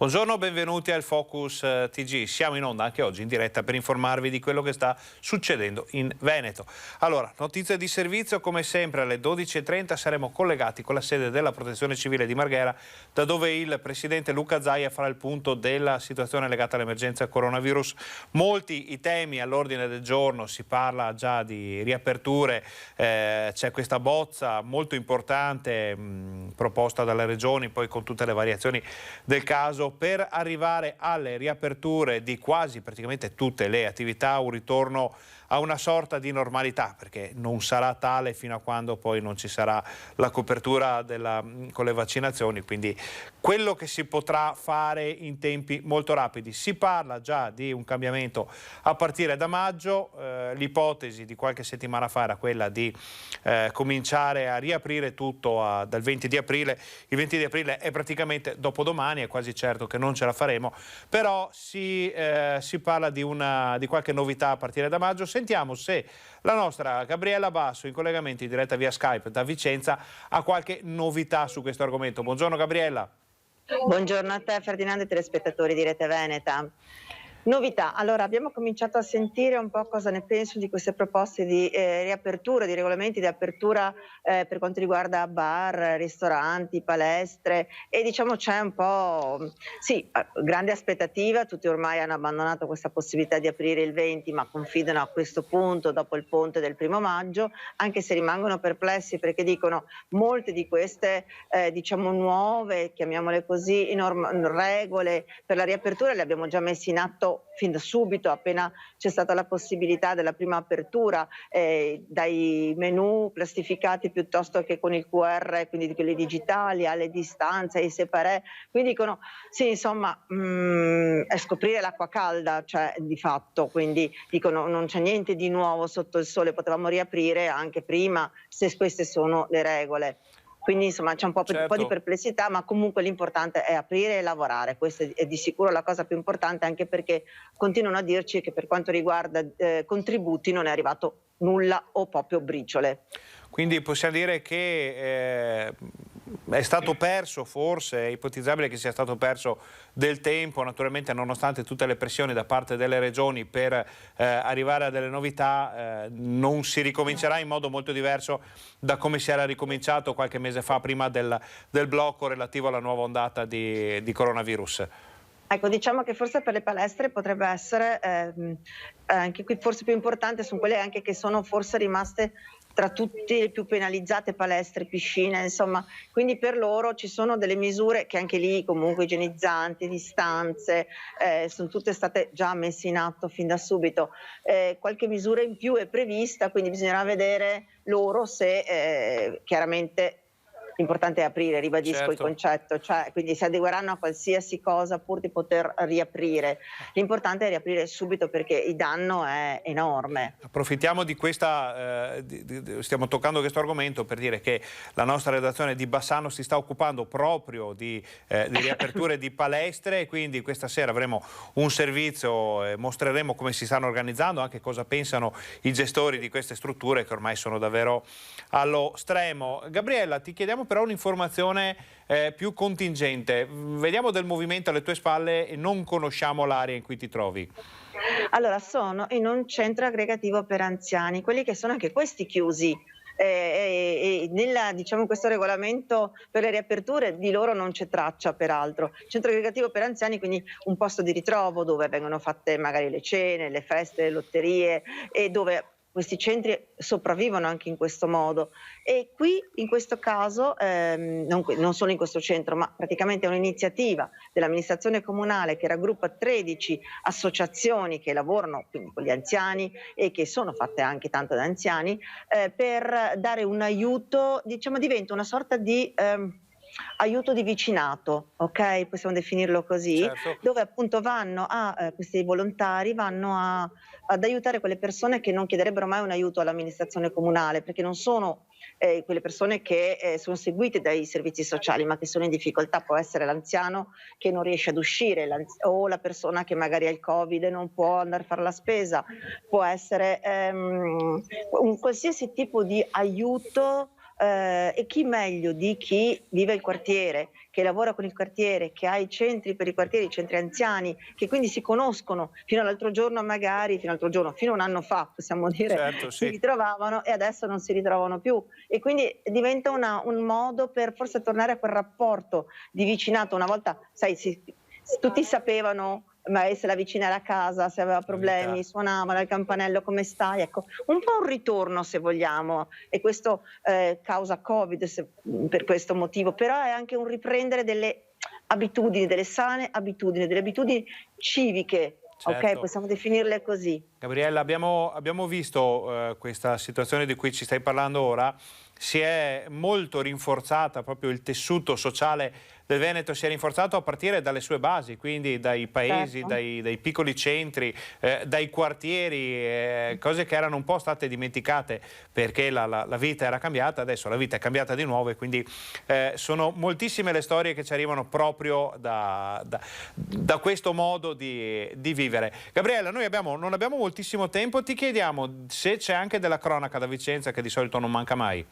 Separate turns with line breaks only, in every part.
Buongiorno, benvenuti al Focus TG. Siamo in onda anche oggi in diretta per informarvi di quello che sta succedendo in Veneto. Allora, notizie di servizio, come sempre alle 12:30 saremo collegati con la sede della Protezione Civile di Marghera, da dove il presidente Luca Zaia farà il punto della situazione legata all'emergenza coronavirus. Molti i temi all'ordine del giorno, si parla già di riaperture, c'è questa bozza molto importante proposta dalle regioni, poi con tutte le variazioni del caso, per arrivare alle riaperture di quasi praticamente tutte le attività, un ritorno a una sorta di normalità, perché non sarà tale fino a quando poi non ci sarà la copertura con le vaccinazioni, quindi quello che si potrà fare in tempi molto rapidi. Si parla già di un cambiamento a partire da maggio, l'ipotesi di qualche settimana fa era quella di cominciare a riaprire tutto dal 20 di aprile. Il 20 di aprile è praticamente dopodomani, è quasi certo che non ce la faremo, però si parla di qualche novità a partire da maggio. Sentiamo se la nostra Gabriella Basso, in collegamento in diretta via Skype da Vicenza, ha qualche novità su questo argomento. Buongiorno Gabriella.
Buongiorno a te Ferdinando e telespettatori di Rete Veneta. Novità, allora abbiamo cominciato a sentire un po' cosa ne penso di queste proposte di riapertura, di regolamenti di apertura per quanto riguarda bar, ristoranti, palestre, e diciamo c'è un po', sì, grande aspettativa. Tutti ormai hanno abbandonato questa possibilità di aprire il 20, ma confidano a questo punto dopo il ponte del 1° maggio, anche se rimangono perplessi perché dicono molte di queste diciamo nuove, chiamiamole così, regole per la riapertura le abbiamo già messe in atto fin da subito, appena c'è stata la possibilità della prima apertura, dai menu plastificati piuttosto che con il QR, quindi di quelli digitali, alle distanze, ai separé. Quindi dicono sì, insomma, è scoprire l'acqua calda, cioè di fatto, quindi dicono non c'è niente di nuovo sotto il sole, potevamo riaprire anche prima se queste sono le regole. Quindi insomma c'è un po' di perplessità, ma comunque l'importante è aprire e lavorare. Questa è di sicuro la cosa più importante, anche perché continuano a dirci che per quanto riguarda contributi non è arrivato nulla o proprio briciole.
Quindi possiamo dire che è stato perso, forse è ipotizzabile che sia stato perso del tempo, naturalmente nonostante tutte le pressioni da parte delle regioni per arrivare a delle novità, non si ricomincerà in modo molto diverso da come si era ricominciato qualche mese fa, prima del blocco relativo alla nuova ondata di coronavirus.
Ecco, diciamo che forse per le palestre potrebbe essere, anche qui forse più importante, sono quelle anche che sono forse rimaste tra tutte le più penalizzate, palestre, piscine, insomma, quindi per loro ci sono delle misure che anche lì comunque igienizzanti, distanze, sono tutte state già messe in atto fin da subito. Qualche misura in più è prevista, quindi bisognerà vedere loro se chiaramente l'importante è aprire, ribadisco il concetto, cioè quindi si adegueranno a qualsiasi cosa pur di poter riaprire. L'importante è riaprire subito perché il danno è enorme.
Approfittiamo di questa, stiamo toccando questo argomento per dire che la nostra redazione di Bassano si sta occupando proprio di riaperture di palestre, e quindi questa sera avremo un servizio, mostreremo come si stanno organizzando, anche cosa pensano i gestori di queste strutture che ormai sono davvero allo stremo. Gabriella, ti chiediamo però un'informazione più contingente. Vediamo del movimento alle tue spalle e non conosciamo l'area in cui ti trovi.
Allora, sono in un centro aggregativo per anziani, quelli che sono anche questi chiusi. Diciamo, questo regolamento per le riaperture di loro non c'è traccia, peraltro. Centro aggregativo per anziani, quindi un posto di ritrovo dove vengono fatte magari le cene, le feste, le lotterie, e dove questi centri sopravvivono anche in questo modo. E qui in questo caso, non solo in questo centro, ma praticamente è un'iniziativa dell'amministrazione comunale che raggruppa 13 associazioni che lavorano quindi con gli anziani e che sono fatte anche tanto da anziani, per dare un aiuto, diciamo diventa una sorta di aiuto di vicinato, ok? Possiamo definirlo così,
Certo.
dove appunto questi volontari vanno ad aiutare quelle persone che non chiederebbero mai un aiuto all'amministrazione comunale, perché non sono quelle persone che sono seguite dai servizi sociali, ma che sono in difficoltà. Può essere l'anziano che non riesce ad uscire, o la persona che magari ha il Covid e non può andare a fare la spesa, può essere un qualsiasi tipo di aiuto e chi meglio di chi vive il quartiere, che lavora con il quartiere, che ha i centri per i quartieri, i centri anziani, che quindi si conoscono fino all'altro giorno magari, fino a un anno fa possiamo dire,
Certo,
si
sì.
ritrovavano e adesso non si ritrovano più. E quindi diventa un modo per forse tornare a quel rapporto di vicinato. Una volta, sai, tutti sapevano magari se la vicina era a casa, se aveva problemi, suonavano al campanello, come stai? Ecco, un po' un ritorno se vogliamo, e questo causa Covid per questo motivo, però è anche un riprendere delle abitudini, delle sane abitudini, delle abitudini civiche, ok?
Certo.
Possiamo definirle così.
Gabriella, abbiamo visto questa situazione di cui ci stai parlando ora, si è molto rinforzata, proprio il tessuto sociale del Veneto si è rinforzato a partire dalle sue basi, quindi dai paesi,
Certo.
dai piccoli centri, dai quartieri, cose che erano un po' state dimenticate perché la vita era cambiata, adesso la vita è cambiata di nuovo e quindi sono moltissime le storie che ci arrivano proprio da questo modo di vivere. Gabriella, noi non abbiamo moltissimo tempo, ti chiediamo se c'è anche della cronaca da Vicenza che di solito non manca mai.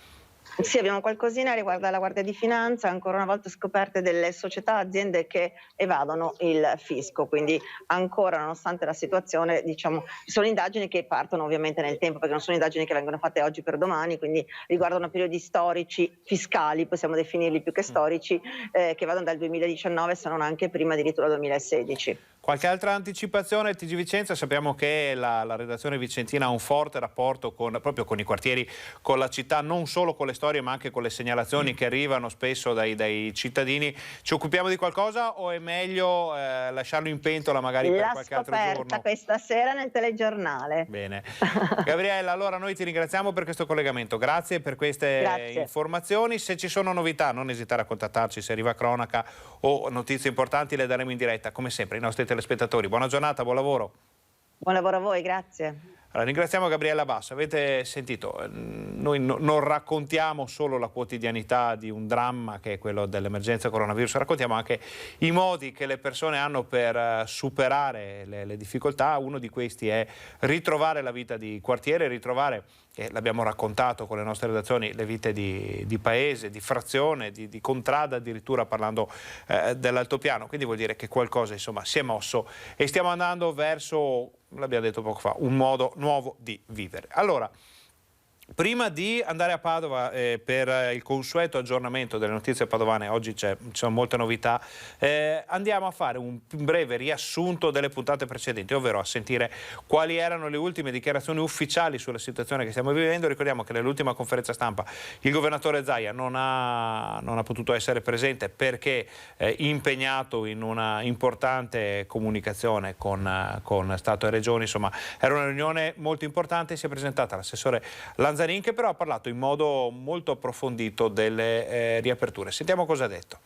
Sì, abbiamo qualcosina riguardo alla Guardia di Finanza, ancora una volta scoperte delle società, aziende che evadono il fisco, quindi ancora nonostante la situazione, diciamo, sono indagini che partono ovviamente nel tempo, perché non sono indagini che vengono fatte oggi per domani, quindi riguardano periodi storici, fiscali, possiamo definirli più che storici, che vanno dal 2019 se non anche prima, addirittura 2016.
Qualche altra anticipazione? TG Vicenza, sappiamo che la redazione vicentina ha un forte rapporto proprio con i quartieri, con la città, non solo con le storie ma anche con le segnalazioni che arrivano spesso dai cittadini. Ci occupiamo di qualcosa o è meglio lasciarlo in pentola magari per qualche altro giorno?
La scoperta questa sera nel telegiornale.
Bene. Gabriella, allora noi ti ringraziamo per questo collegamento, grazie per queste informazioni. Se ci sono novità non esitare a contattarci, se arriva cronaca o notizie importanti le daremo in diretta, come sempre, ai nostri telespettatori. Buona giornata, buon lavoro.
Buon lavoro a voi, grazie.
Allora, ringraziamo Gabriella Basso, avete sentito, noi non raccontiamo solo la quotidianità di un dramma che è quello dell'emergenza coronavirus, raccontiamo anche i modi che le persone hanno per superare le difficoltà. Uno di questi è ritrovare la vita di quartiere, ritrovare, l'abbiamo raccontato con le nostre redazioni, le vite di paese, di frazione, di contrada, addirittura parlando dell'altopiano. Quindi vuol dire che qualcosa insomma si è mosso e stiamo andando verso, l'abbiamo detto poco fa, un modo nuovo di vivere. Allora, prima di andare a Padova per il consueto aggiornamento delle notizie padovane, oggi ci sono molte novità, andiamo a fare un breve riassunto delle puntate precedenti, ovvero a sentire quali erano le ultime dichiarazioni ufficiali sulla situazione che stiamo vivendo. Ricordiamo che nell'ultima conferenza stampa il governatore Zaia non ha potuto essere presente perché impegnato in una importante comunicazione con Stato e Regioni. Insomma, era una riunione molto importante, si è presentata l'assessore Lanzarin, che però ha parlato in modo molto approfondito delle riaperture. Sentiamo cosa ha detto.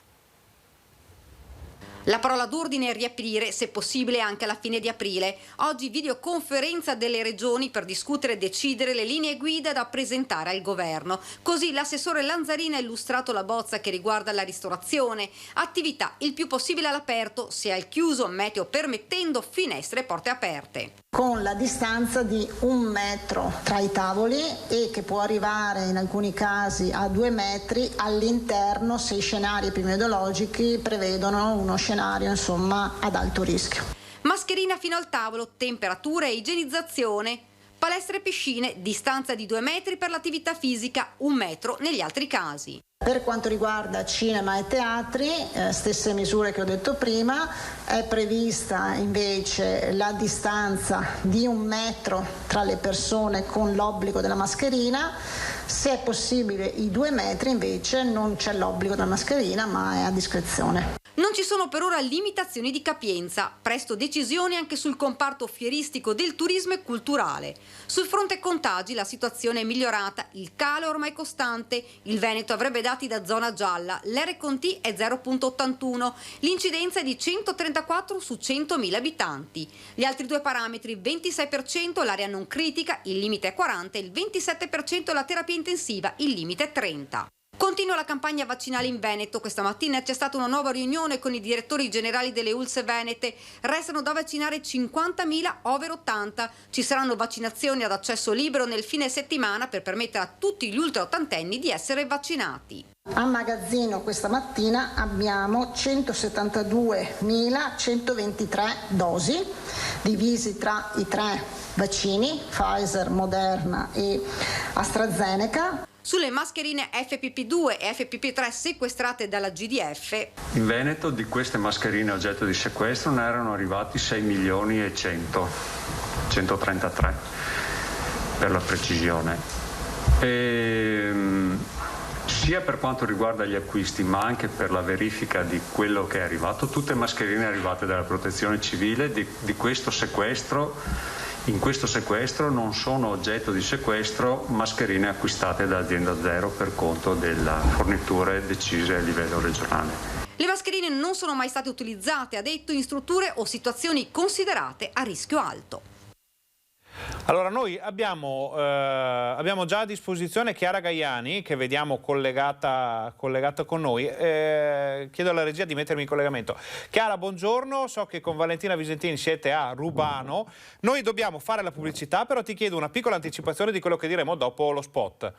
La parola d'ordine è riaprire, se possibile anche alla fine di aprile. Oggi videoconferenza delle regioni per discutere e decidere le linee guida da presentare al governo. Così l'assessore Lanzarin ha illustrato la bozza che riguarda la ristorazione, attività il più possibile all'aperto, se al chiuso, meteo permettendo, finestre e porte aperte.
Con la distanza di 1 metro tra i tavoli e che può arrivare in alcuni casi a 2 metri all'interno se i scenari epidemiologici prevedono uno scenario insomma ad alto rischio.
Mascherina fino al tavolo, temperatura e igienizzazione. Palestre e piscine, distanza di 2 metri per l'attività fisica, 1 metro negli altri casi.
Per quanto riguarda cinema e teatri, stesse misure che ho detto prima, è prevista invece la distanza di 1 metro tra le persone con l'obbligo della mascherina. Se è possibile i 2 metri invece non c'è l'obbligo della mascherina, ma è a discrezione.
Non ci sono per ora limitazioni di capienza, presto decisioni anche sul comparto fieristico del turismo e culturale. Sul fronte contagi la situazione è migliorata, il calo è ormai costante, il Veneto avrebbe dati da zona gialla, l'RCT è 0,81, l'incidenza è di 134 su 100.000 abitanti. Gli altri due parametri, 26% l'area non critica, il limite è 40, e il 27% la terapia intensiva, il limite è 30. Con Continua la campagna vaccinale in Veneto. Questa mattina c'è stata una nuova riunione con i direttori generali delle ULSS venete. Restano da vaccinare 50.000 over 80. Ci saranno vaccinazioni ad accesso libero nel fine settimana per permettere a tutti gli ultra ottantenni di essere vaccinati.
A magazzino questa mattina abbiamo 172.123 dosi, divisi tra i 3 vaccini, Pfizer, Moderna e AstraZeneca.
Sulle mascherine FPP2 e FPP3 sequestrate dalla GDF.
In Veneto di queste mascherine oggetto di sequestro ne erano arrivati 6.133.000 per la precisione. Sia per quanto riguarda gli acquisti ma anche per la verifica di quello che è arrivato, tutte mascherine arrivate dalla Protezione Civile di questo sequestro. In questo sequestro non sono oggetto di sequestro mascherine acquistate da Azienda Zero per conto delle forniture decise a livello regionale.
Le mascherine non sono mai state utilizzate, ha detto, in strutture o situazioni considerate a rischio alto.
Allora, noi abbiamo già a disposizione Chiara Gaiani, che vediamo collegata con noi. Chiedo alla regia di mettermi in collegamento. Chiara, buongiorno, so che con Valentina Visentini siete a Rubano. Noi dobbiamo fare la pubblicità, però ti chiedo una piccola anticipazione di quello che diremo dopo lo spot.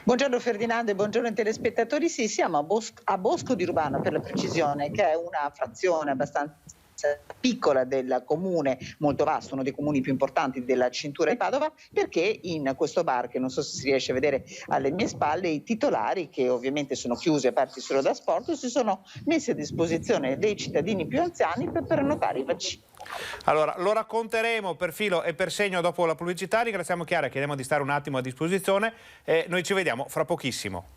Buongiorno Ferdinando e buongiorno ai telespettatori. Sì, siamo a Bosco di Rubano, per la precisione, che è una frazione abbastanza piccola del comune, molto vasto, uno dei comuni più importanti della cintura di Padova, perché in questo bar, che non so se si riesce a vedere alle mie spalle, i titolari, che ovviamente sono chiusi e aperti solo da sport, si sono messi a disposizione dei cittadini più anziani per prenotare i vaccini.
Allora, lo racconteremo per filo e per segno dopo la pubblicità. Ringraziamo Chiara, chiediamo di stare un attimo a disposizione e noi ci vediamo fra pochissimo.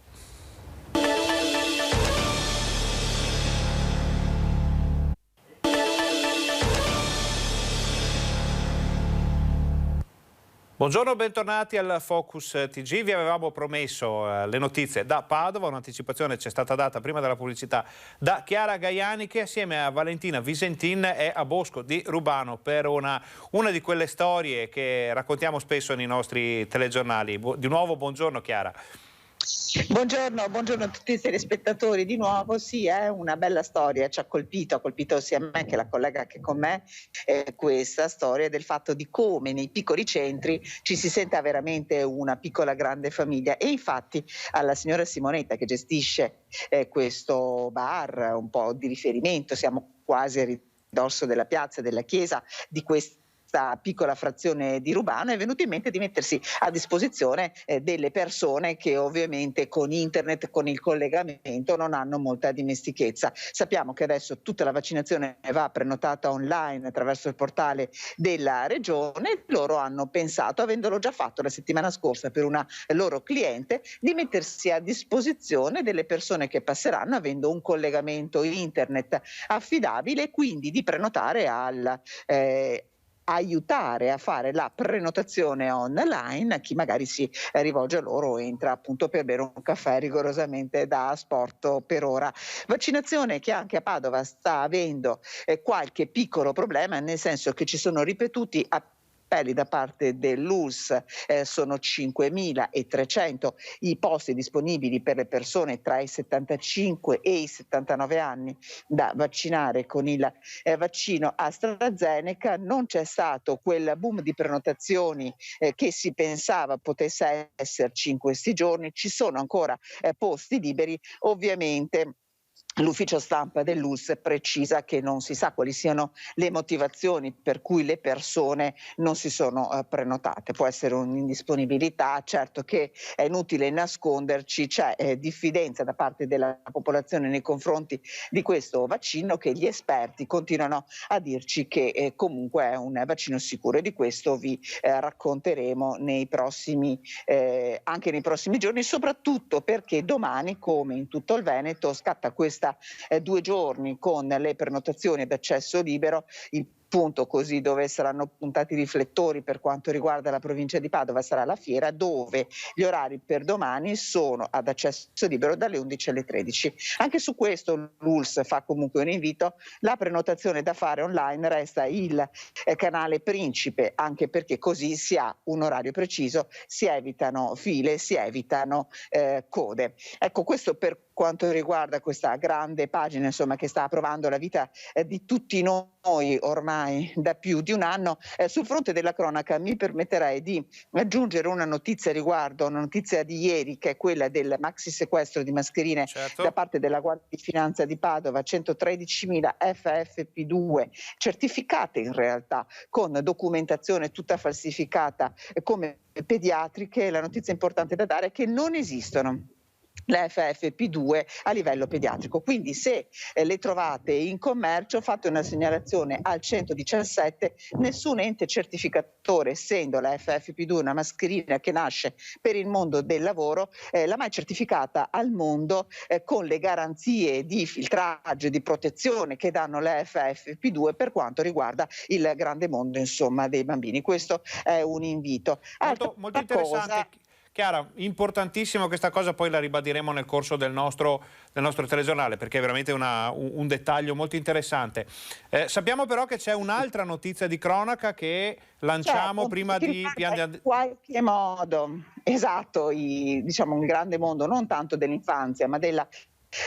Buongiorno, bentornati al Focus TG. Vi avevamo promesso le notizie da Padova, un'anticipazione ci è stata data prima della pubblicità da Chiara Gaiani, che assieme a Valentina Visentin è a Bosco di Rubano per una di quelle storie che raccontiamo spesso nei nostri telegiornali. Di nuovo buongiorno Chiara.
Buongiorno a tutti i telespettatori di nuovo. Sì, è una bella storia, ha colpito sia me che la collega che con me questa storia del fatto di come nei piccoli centri ci si senta veramente una piccola grande famiglia. E infatti alla signora Simonetta, che gestisce questo bar, un po' di riferimento, siamo quasi a ridosso della piazza, della chiesa di questa piccola frazione di Rubano, è venuto in mente di mettersi a disposizione delle persone che ovviamente con internet, con il collegamento, non hanno molta dimestichezza. Sappiamo che adesso tutta la vaccinazione va prenotata online attraverso il portale della regione. Loro hanno pensato, avendolo già fatto la settimana scorsa per una loro cliente, di mettersi a disposizione delle persone che passeranno avendo un collegamento internet affidabile e quindi di prenotare aiutare a fare la prenotazione online a chi magari si rivolge a loro o entra appunto per bere un caffè rigorosamente da asporto per ora. Vaccinazione che anche a Padova sta avendo qualche piccolo problema, nel senso che ci sono ripetuti appelli da parte dell'ULSS, sono 5.300 i posti disponibili per le persone tra i 75 e i 79 anni da vaccinare con il vaccino AstraZeneca. Non c'è stato quel boom di prenotazioni che si pensava potesse esserci in questi giorni. Ci sono ancora posti liberi, ovviamente. L'ufficio stampa dell'ULSS precisa che non si sa quali siano le motivazioni per cui le persone non si sono prenotate. Può essere un'indisponibilità, certo che è inutile nasconderci, c'è diffidenza da parte della popolazione nei confronti di questo vaccino, che gli esperti continuano a dirci che comunque è un vaccino sicuro, e di questo vi racconteremo anche nei prossimi giorni, soprattutto perché domani, come in tutto il Veneto, scatta questa 2 giorni con le prenotazioni ad accesso libero, il punto così dove saranno puntati i riflettori per quanto riguarda la provincia di Padova sarà la fiera, dove gli orari per domani sono ad accesso libero dalle 11 alle 13. Anche su questo l'ULSS fa comunque un invito: la prenotazione da fare online resta il canale principe, anche perché così si ha un orario preciso, si evitano file, si evitano code. Ecco, questo per quanto riguarda questa grande pagina, insomma, che sta approvando la vita di tutti noi ormai da più di un anno. Sul fronte della cronaca mi permetterei di aggiungere una notizia riguardo, una notizia di ieri, che è quella del maxi sequestro di mascherine da parte della Guardia di Finanza di Padova, 113.000 FFP2 certificate in realtà con documentazione tutta falsificata come pediatriche. La notizia importante da dare è che non esistono le FFP2 a livello pediatrico, quindi se le trovate in commercio fate una segnalazione al 117. Nessun ente certificatore, essendo la FFP2 una mascherina che nasce per il mondo del lavoro, l'ha mai certificata al mondo con le garanzie di filtraggio e di protezione che danno le FFP2 per quanto riguarda il grande mondo, insomma, dei bambini. Questo è un invito.
Molto interessante. Chiara, importantissimo questa cosa, poi la ribadiremo nel corso del nostro telegiornale, perché è veramente un dettaglio molto interessante. Sappiamo però che c'è un'altra notizia di cronaca che lanciamo prima di...
In qualche modo, esatto, diciamo un grande mondo non tanto dell'infanzia ma della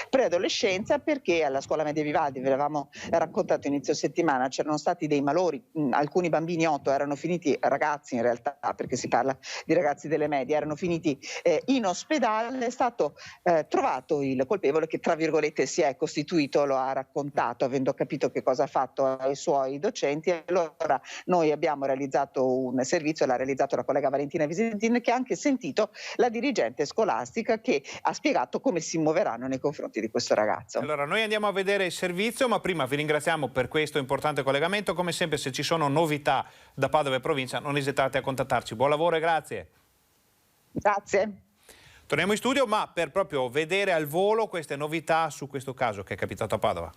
preadolescenza, perché alla scuola media Vivaldi, ve l'avevamo raccontato inizio settimana, c'erano stati dei malori, alcuni bambini, 8 erano finiti, ragazzi in realtà, perché si parla di ragazzi delle medie, erano finiti in ospedale. È stato trovato il colpevole che tra virgolette si è costituito, lo ha raccontato avendo capito che cosa ha fatto ai suoi docenti. Allora noi abbiamo realizzato un servizio, l'ha realizzato la collega Valentina Visentin, che ha anche sentito la dirigente scolastica che ha spiegato come si muoveranno nei confronti di questo ragazzo.
Allora noi andiamo a vedere il servizio, ma prima vi ringraziamo per questo importante collegamento. Come sempre, se ci sono novità da Padova e provincia non esitate a contattarci. Buon lavoro e grazie.
Grazie.
Torniamo in studio, ma per proprio vedere al volo queste novità su questo caso che è capitato a Padova.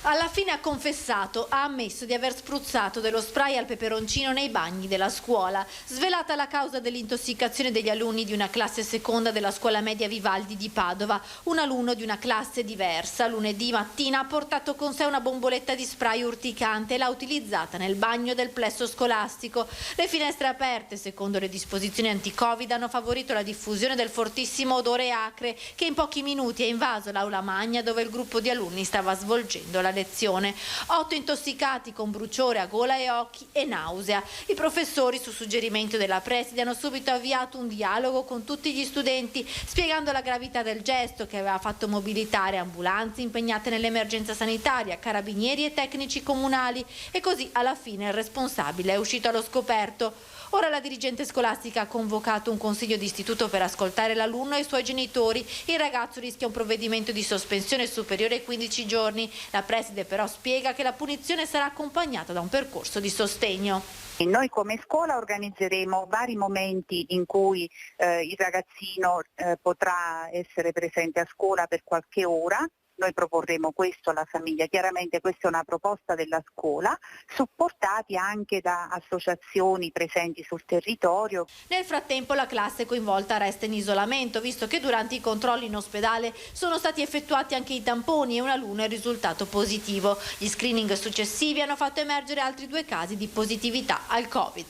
Alla fine ha confessato, ha ammesso di aver spruzzato dello spray al peperoncino nei bagni della scuola. Svelata la causa dell'intossicazione degli alunni di una classe seconda della scuola media Vivaldi di Padova. Un alunno di una classe diversa lunedì mattina ha portato con sé una bomboletta di spray urticante e l'ha utilizzata nel bagno del plesso scolastico. Le finestre aperte, secondo le disposizioni anti-Covid, hanno favorito la diffusione del fortissimo odore acre che in pochi minuti ha invaso l'aula magna dove il gruppo di alunni stava svolgendo la lezione. 8 intossicati con bruciore a gola e occhi e nausea. I professori, su suggerimento della preside, hanno subito avviato un dialogo con tutti gli studenti, spiegando la gravità del gesto che aveva fatto mobilitare ambulanze impegnate nell'emergenza sanitaria, carabinieri e tecnici comunali, e così alla fine il responsabile è uscito allo scoperto. Ora la dirigente scolastica ha convocato un consiglio d'istituto per ascoltare l'alunno e i suoi genitori. Il ragazzo rischia un provvedimento di sospensione superiore ai 15 giorni. La preside però spiega che la punizione sarà accompagnata da un percorso di sostegno.
Noi come scuola organizzeremo vari momenti in cui il ragazzino potrà essere presente a scuola per qualche ora. Noi proporremo questo alla famiglia, chiaramente questa è una proposta della scuola, supportati anche da associazioni presenti sul territorio.
Nel frattempo la classe coinvolta resta in isolamento, visto che durante i controlli in ospedale sono stati effettuati anche i tamponi e un alunno è risultato positivo. Gli screening successivi hanno fatto emergere altri 2 casi di positività al Covid.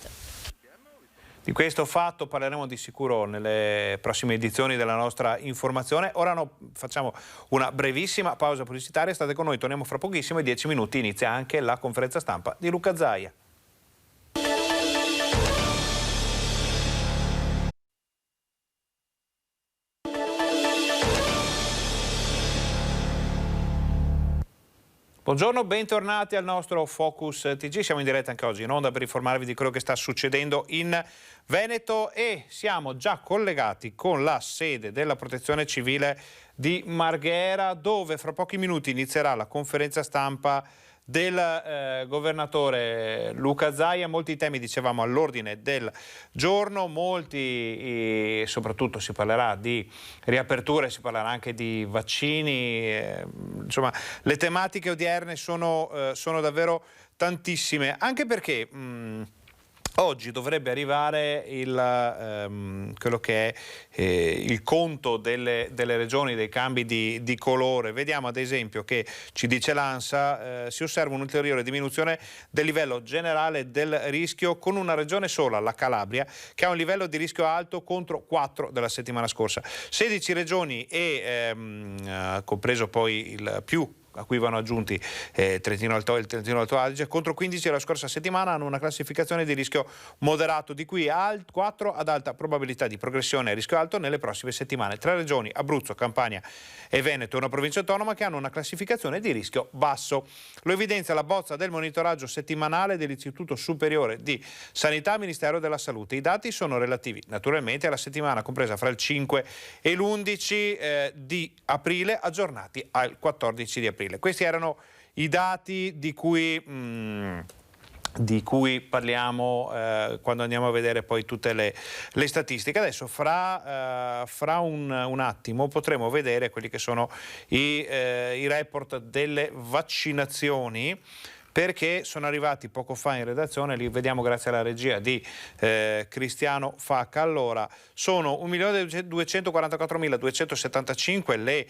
Di questo fatto parleremo di sicuro nelle prossime edizioni della nostra informazione. Ora facciamo una brevissima pausa pubblicitaria, state con noi, torniamo fra pochissimo, e 10 minuti inizia anche la conferenza stampa di Luca Zaia. Buongiorno, bentornati al nostro Focus TG. Siamo in diretta anche oggi in onda per informarvi di quello che sta succedendo in Veneto e siamo già collegati con la sede della Protezione Civile di Marghera, dove fra pochi minuti inizierà la conferenza stampa del governatore Luca Zaia. Molti temi, dicevamo, all'ordine del giorno, molti, soprattutto si parlerà di riaperture, si parlerà anche di vaccini, insomma le tematiche odierne sono davvero tantissime, anche perché oggi dovrebbe arrivare quello che è il conto delle regioni, dei cambi di colore. Vediamo ad esempio che, ci dice l'ANSA, si osserva un'ulteriore diminuzione del livello generale del rischio, con una regione sola, la Calabria, che ha un livello di rischio alto contro 4 della settimana scorsa. 16 regioni e compreso poi il più, a cui vanno aggiunti il Trentino Alto Adige, contro 15 la scorsa settimana, hanno una classificazione di rischio moderato, di cui 4 ad alta probabilità di progressione a rischio alto nelle prossime settimane. 3 regioni, Abruzzo, Campania e Veneto, e una provincia autonoma, che hanno una classificazione di rischio basso. Lo evidenzia la bozza del monitoraggio settimanale dell'Istituto Superiore di Sanità, Ministero della Salute. I dati sono relativi naturalmente alla settimana compresa fra il 5 e l'11 di aprile, aggiornati al 14 di aprile. Questi erano i dati di cui parliamo quando andiamo a vedere poi tutte le statistiche. Adesso fra un attimo potremo vedere quelli che sono i report delle vaccinazioni, perché sono arrivati poco fa in redazione, li vediamo grazie alla regia di Cristiano Facca. Allora, sono 1.244.275 le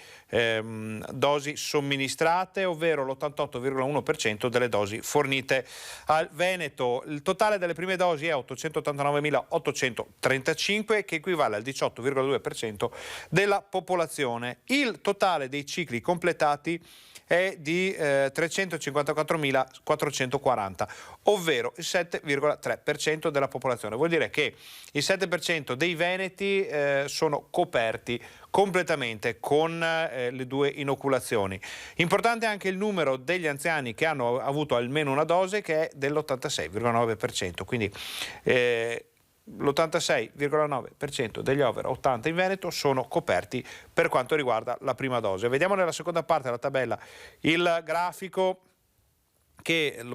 dosi somministrate, ovvero l'88,1% delle dosi fornite al Veneto. Il totale delle prime dosi è 889.835, che equivale al 18,2% della popolazione. Il totale dei cicli completati è di 354.440, ovvero il 7,3% della popolazione. Vuol dire che il 7% dei veneti sono coperti completamente con le 2 inoculazioni. Importante anche il numero degli anziani che hanno avuto almeno una dose, che è dell'86,9%, quindi l'86,9% degli over 80 in Veneto sono coperti per quanto riguarda la prima dose. Vediamo nella seconda parte della tabella il grafico,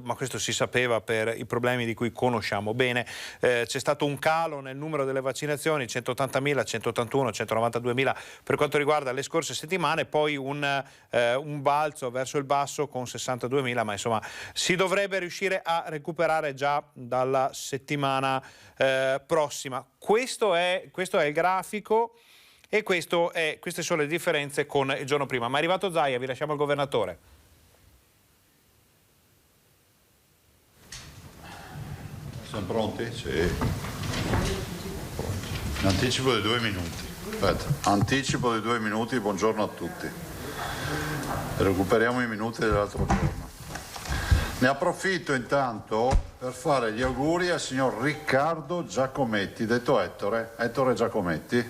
ma questo si sapeva per i problemi di cui conosciamo bene. C'è stato un calo nel numero delle vaccinazioni, 180.000, 181, 192.000 per quanto riguarda le scorse settimane, poi un balzo verso il basso con 62.000, ma insomma si dovrebbe riuscire a recuperare già dalla settimana prossima. Questo è il grafico e queste sono le differenze con il giorno prima. Ma è arrivato Zaia, vi lasciamo il governatore.
Siamo pronti? Sì. In anticipo di 2 minuti. Aspetta, anticipo di 2 minuti, buongiorno a tutti. Recuperiamo i minuti dell'altro giorno. Ne approfitto intanto per fare gli auguri al signor Riccardo Giacometti, detto Ettore Giacometti,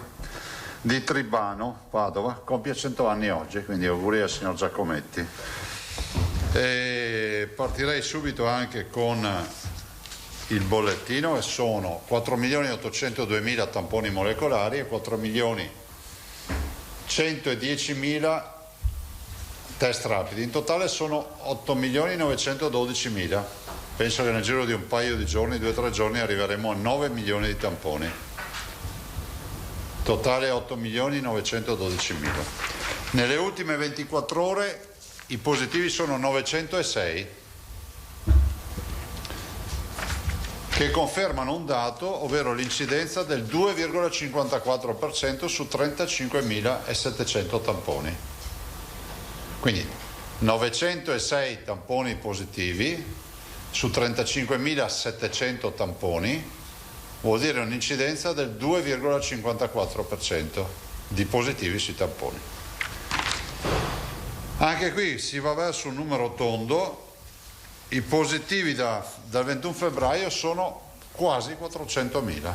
di Tribano, Padova, compie 100 anni oggi, quindi auguri al signor Giacometti. E partirei subito anche con il bollettino, e sono 4.802.000 tamponi molecolari e 4.110.000 test rapidi. In totale sono 8.912.000. Penso che nel giro di un paio di giorni, 2 o 3 giorni, arriveremo a 9 milioni di tamponi. Totale 8.912.000. Nelle ultime 24 ore i positivi sono 906, che confermano un dato, ovvero l'incidenza del 2,54% su 35.700 tamponi. Quindi 906 tamponi positivi su 35.700 tamponi vuol dire un'incidenza del 2,54% di positivi sui tamponi. Anche qui si va verso un numero tondo. I positivi dal 21 febbraio sono quasi 400.000.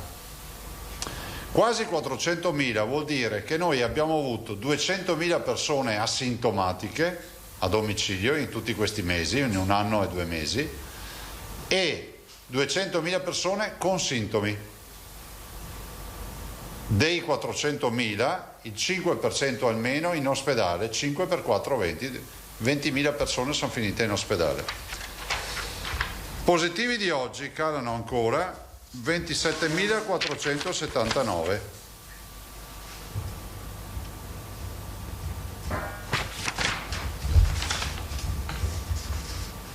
Quasi 400.000 vuol dire che noi abbiamo avuto 200.000 persone asintomatiche a domicilio in tutti questi mesi, in 1 anno e 2 mesi, e 200.000 persone con sintomi. Dei 400.000, il 5% almeno in ospedale, 5 per 4, 20.000 persone sono finite in ospedale. Positivi di oggi calano ancora, 27.479.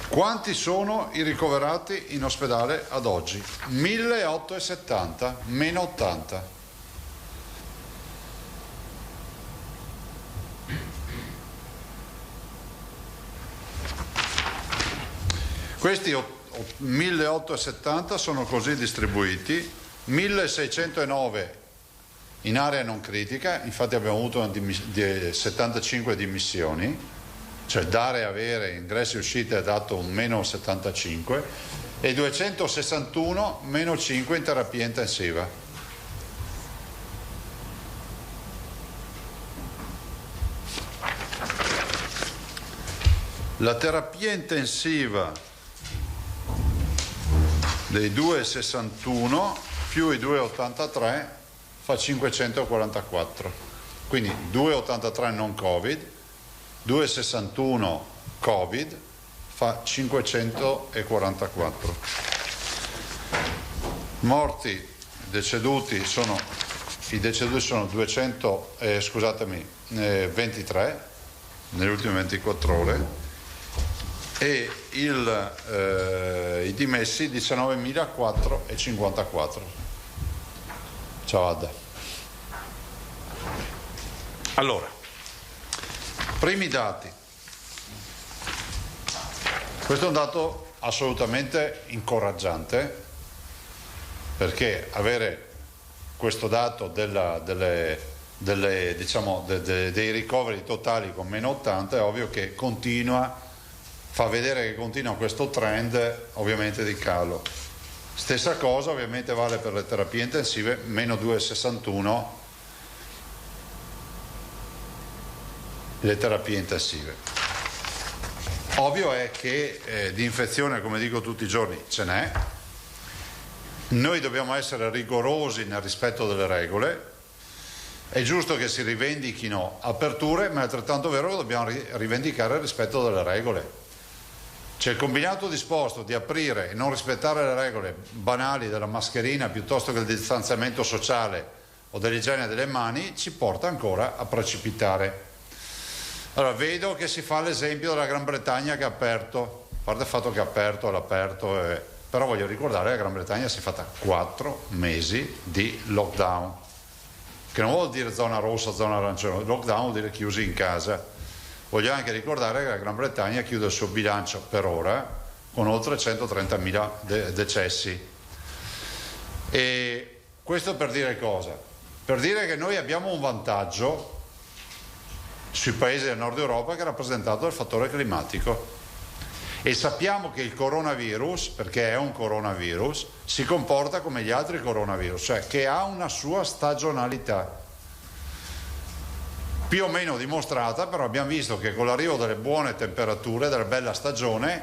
Quanti sono i ricoverati in ospedale ad oggi? 1.870, meno 80. Questi 1.870 sono così distribuiti, 1.609 in area non critica, infatti abbiamo avuto 75 dimissioni, cioè dare e avere ingressi e uscite ha dato un meno 75, e 261 meno 5 in terapia intensiva. La terapia intensiva dei 2,61 più i 2,83 fa 544, quindi 2,83 non Covid, 2,61 Covid fa 544. Morti, deceduti sono, i deceduti sono 23 nelle ultime 24 ore e i dimessi 19.454. Ciao Adda. Allora, primi dati. Questo è un dato assolutamente incoraggiante, perché avere questo dato dei ricoveri totali con meno 80 è ovvio che fa vedere che continua questo trend ovviamente di calo. Stessa cosa ovviamente vale per le terapie intensive, meno 2,61 le terapie intensive. Ovvio è che di infezione, come dico tutti i giorni, ce n'è. Noi dobbiamo essere rigorosi nel rispetto delle regole. È giusto che si rivendichino aperture, ma è altrettanto vero che dobbiamo rivendicare il rispetto delle regole. C'è il combinato disposto di aprire e non rispettare le regole banali della mascherina piuttosto che del distanziamento sociale o dell'igiene delle mani, ci porta ancora a precipitare. Allora, vedo che si fa l'esempio della Gran Bretagna che ha aperto, a parte il fatto che ha aperto, però voglio ricordare che la Gran Bretagna si è fatta 4 mesi di lockdown, che non vuol dire zona rossa, zona arancione, lockdown vuol dire chiusi in casa. Voglio anche ricordare che la Gran Bretagna chiude il suo bilancio per ora con oltre 130.000 decessi. E questo per dire cosa? Per dire che noi abbiamo un vantaggio sui paesi del nord Europa che è rappresentato dal fattore climatico. E sappiamo che il coronavirus, perché è un coronavirus, si comporta come gli altri coronavirus, cioè che ha una sua stagionalità. Più o meno dimostrata, però abbiamo visto che con l'arrivo delle buone temperature, della bella stagione,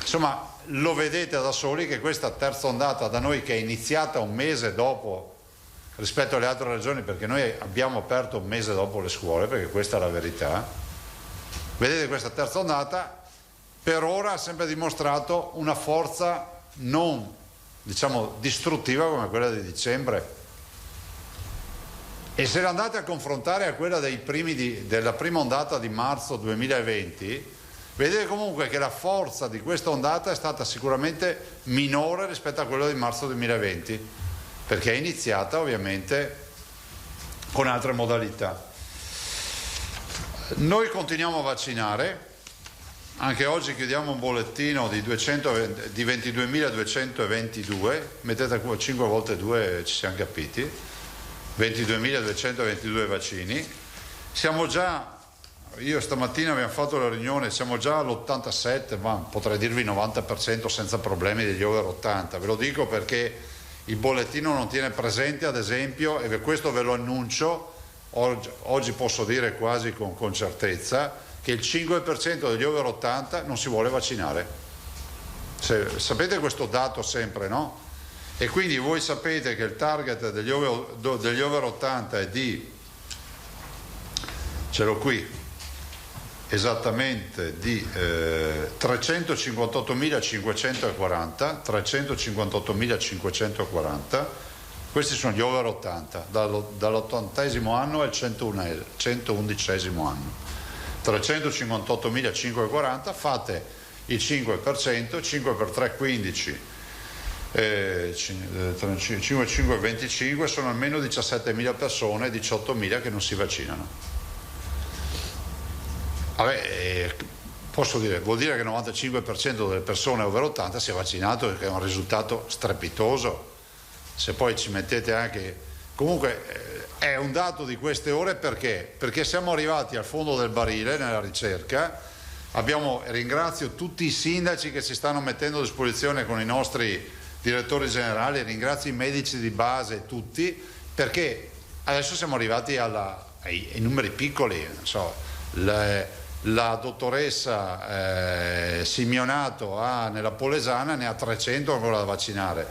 insomma lo vedete da soli che questa terza ondata da noi, che è iniziata un mese dopo rispetto alle altre regioni, perché noi abbiamo aperto un mese dopo le scuole, perché questa è la verità, vedete questa terza ondata per ora ha sempre dimostrato una forza non, diciamo, distruttiva come quella di dicembre. E se la andate a confrontare a quella della prima ondata di marzo 2020, vedete comunque che la forza di questa ondata è stata sicuramente minore rispetto a quella di marzo 2020, perché è iniziata ovviamente con altre modalità. Noi continuiamo a vaccinare, anche oggi chiudiamo un bollettino di 22.222, mettete 5 volte 2 ci siamo capiti, 22.222 vaccini, siamo già, io stamattina abbiamo fatto la riunione, siamo già all'87, ma potrei dirvi 90% senza problemi degli over 80, ve lo dico perché il bollettino non tiene presente ad esempio, e per questo ve lo annuncio, oggi posso dire quasi con certezza, che il 5% degli over 80 non si vuole vaccinare. Sapete questo dato sempre, no? E quindi voi sapete che il target degli over 80 è di, ce l'ho qui, esattamente di 358.540, questi sono gli over 80, dall'80° anno al 111° anno. 358.540, fate il 5%, 5 per 3 15, 5 25, sono almeno 17.000 persone, 18.000 che non si vaccinano. Vabbè, posso dire, vuol dire che il 95% delle persone over 80 si è vaccinato, che è un risultato strepitoso. Se poi ci mettete anche, comunque è un dato di queste ore, perché siamo arrivati al fondo del barile nella ricerca. Ringrazio tutti i sindaci che si stanno mettendo a disposizione con i nostri direttori generali, ringrazio i medici di base, tutti, perché adesso siamo arrivati ai numeri piccoli, non so, la dottoressa Simionato nella Polesana ne ha 300 ancora da vaccinare,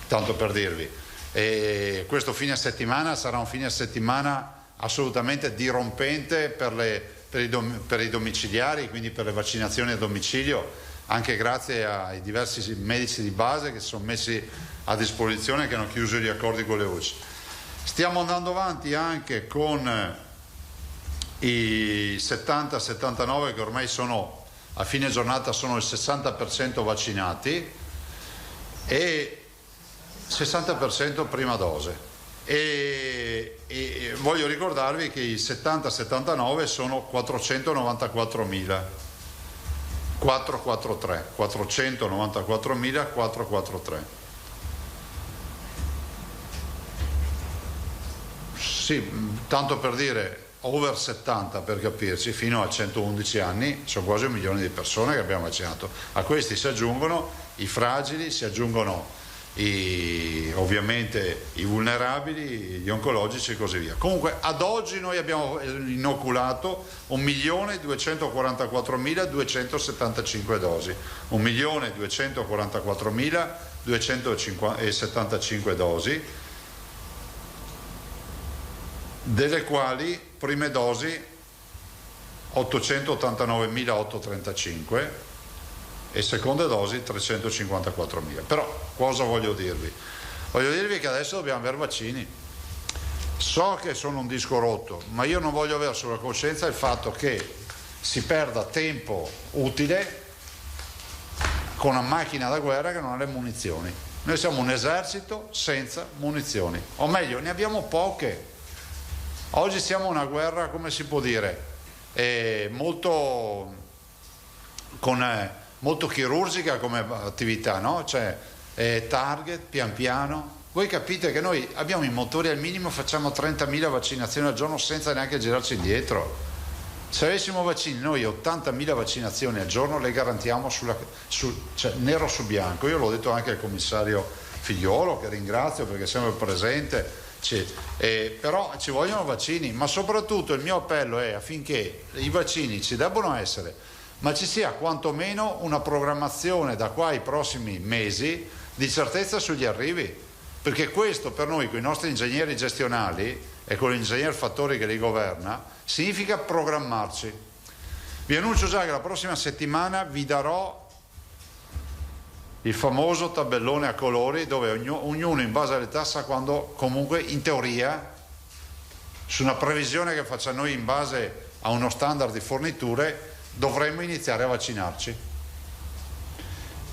tanto per dirvi. E questo fine settimana sarà un fine settimana assolutamente dirompente per i domiciliari, quindi per le vaccinazioni a domicilio, anche grazie ai diversi medici di base che si sono messi a disposizione e che hanno chiuso gli accordi con le UCI. Stiamo andando avanti anche con i 70-79 che ormai sono a fine giornata, sono il 60% vaccinati e 60% prima dose, e voglio ricordarvi che i 70-79 sono 494.000, 494.443. Sì, tanto per dire, over 70 per capirci, fino a 111 anni, sono quasi 1 milione di persone che abbiamo vaccinato. A questi si aggiungono i fragili, si aggiungono ovviamente i vulnerabili, gli oncologici e così via. Comunque ad oggi noi abbiamo inoculato 1.244.275 dosi, 1.244.275 dosi, delle quali prime dosi 889.835 e seconde dosi 354.000. Però cosa voglio dirvi? Voglio dirvi che adesso dobbiamo avere vaccini. So che sono un disco rotto, ma io non voglio avere sulla coscienza il fatto che si perda tempo utile con una macchina da guerra che non ha le munizioni. Noi siamo un esercito senza munizioni, o meglio, ne abbiamo poche. Oggi siamo una guerra, come si può dire, molto chirurgica come attività, no? Cioè target, pian piano. Voi capite che noi abbiamo i motori al minimo, facciamo 30.000 vaccinazioni al giorno senza neanche girarci indietro. Se avessimo vaccini, noi 80.000 vaccinazioni al giorno le garantiamo cioè, nero su bianco. Io l'ho detto anche al commissario Figliuolo, che ringrazio perché è sempre presente. Però ci vogliono vaccini, ma soprattutto il mio appello è affinché i vaccini ci debbono essere, ma ci sia quantomeno una programmazione da qua ai prossimi mesi di certezza sugli arrivi, perché questo per noi, con i nostri ingegneri gestionali e con l'ingegner Fattori che li governa, significa programmarci. Vi annuncio già che la prossima settimana vi darò il famoso tabellone a colori dove ognuno in base all'età sa quando, comunque in teoria, su una previsione che faccia noi in base a uno standard di forniture, dovremmo iniziare a vaccinarci.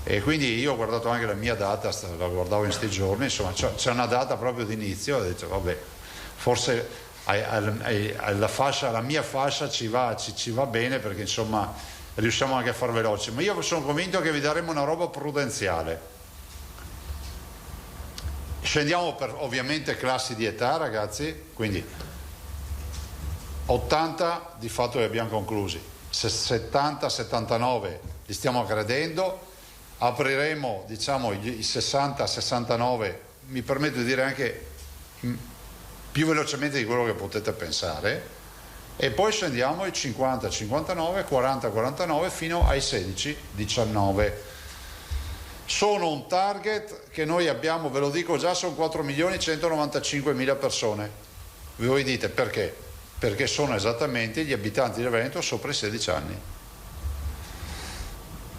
E quindi io ho guardato anche la mia data, la guardavo in questi giorni, insomma c'è una data proprio di inizio, ho detto vabbè, forse alla mia fascia ci va bene, perché insomma riusciamo anche a far veloce, ma io sono convinto che vi daremo una roba prudenziale. Scendiamo per ovviamente classi di età, ragazzi, quindi 80 di fatto li abbiamo conclusi, 70-79 li stiamo credendo, apriremo diciamo i 60-69, mi permetto di dire anche più velocemente di quello che potete pensare, e poi scendiamo ai 50, 59, 40, 49 fino ai 16, 19. Sono un target che noi abbiamo, ve lo dico già, sono 4.195.000 persone. Voi dite perché? perché sono esattamente gli abitanti del Veneto sopra i 16 anni.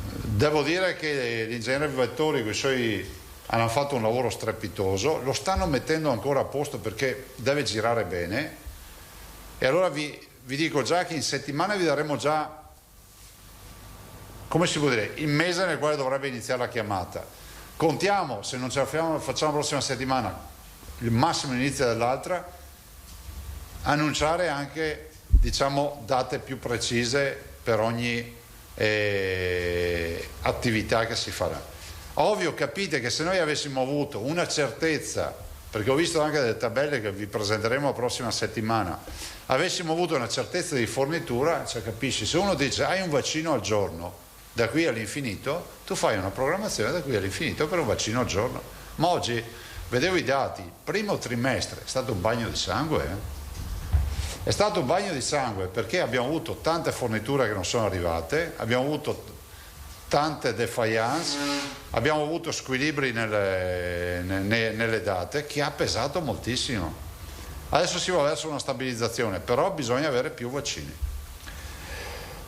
Devo dire che gli ingegneri vettori con i suoi hanno fatto un lavoro strepitoso, lo stanno mettendo ancora a posto perché deve girare bene, e allora vi dico già che in settimana vi daremo già, come si può dire, il mese nel quale dovrebbe iniziare la chiamata. Contiamo, se non ce la facciamo la prossima settimana, il massimo inizio dell'altra, annunciare anche, diciamo, date più precise per ogni attività che si farà. Ovvio, capite che se noi avessimo avuto una certezza, perché ho visto anche delle tabelle che vi presenteremo la prossima settimana, avessimo avuto una certezza di fornitura, cioè capisci, se uno dice hai un vaccino al giorno da qui all'infinito, tu fai una programmazione da qui all'infinito per un vaccino al giorno. Ma oggi vedevo i dati, primo trimestre è stato un bagno di sangue, È stato un bagno di sangue perché abbiamo avuto tante forniture che non sono arrivate, abbiamo avuto tante defiance, abbiamo avuto squilibri nelle date, che ha pesato moltissimo. Adesso si va verso una stabilizzazione, però bisogna avere più vaccini.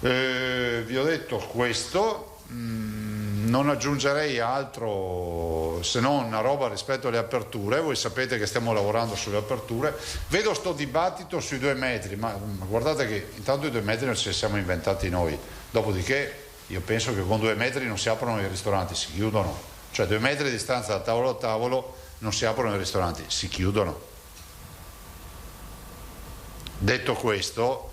Vi ho detto questo, non aggiungerei altro se non una roba rispetto alle aperture. Voi sapete che stiamo lavorando sulle aperture. Vedo sto dibattito sui 2 metri, ma guardate che intanto i 2 metri non ce li siamo inventati noi, dopodiché io penso che con 2 metri non si aprono i ristoranti, si chiudono, cioè 2 metri di distanza da tavolo a tavolo non si aprono i ristoranti, si chiudono. Detto questo,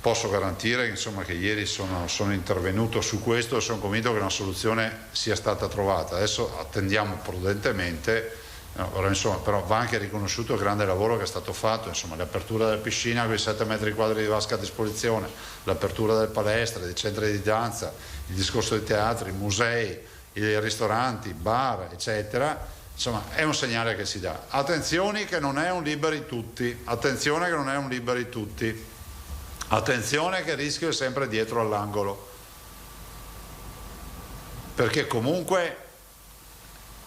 posso garantire insomma, che ieri sono intervenuto su questo e sono convinto che una soluzione sia stata trovata. Adesso attendiamo prudentemente, però va anche riconosciuto il grande lavoro che è stato fatto, insomma, l'apertura della piscina con i 7 metri quadri di vasca a disposizione, l'apertura delle palestre, dei centri di danza, il discorso dei teatri, musei, i ristoranti, bar, eccetera. Insomma, è un segnale che si dà. Attenzione che non è un liberi tutti, attenzione che non è un liberi tutti, attenzione che il rischio è sempre dietro all'angolo, perché comunque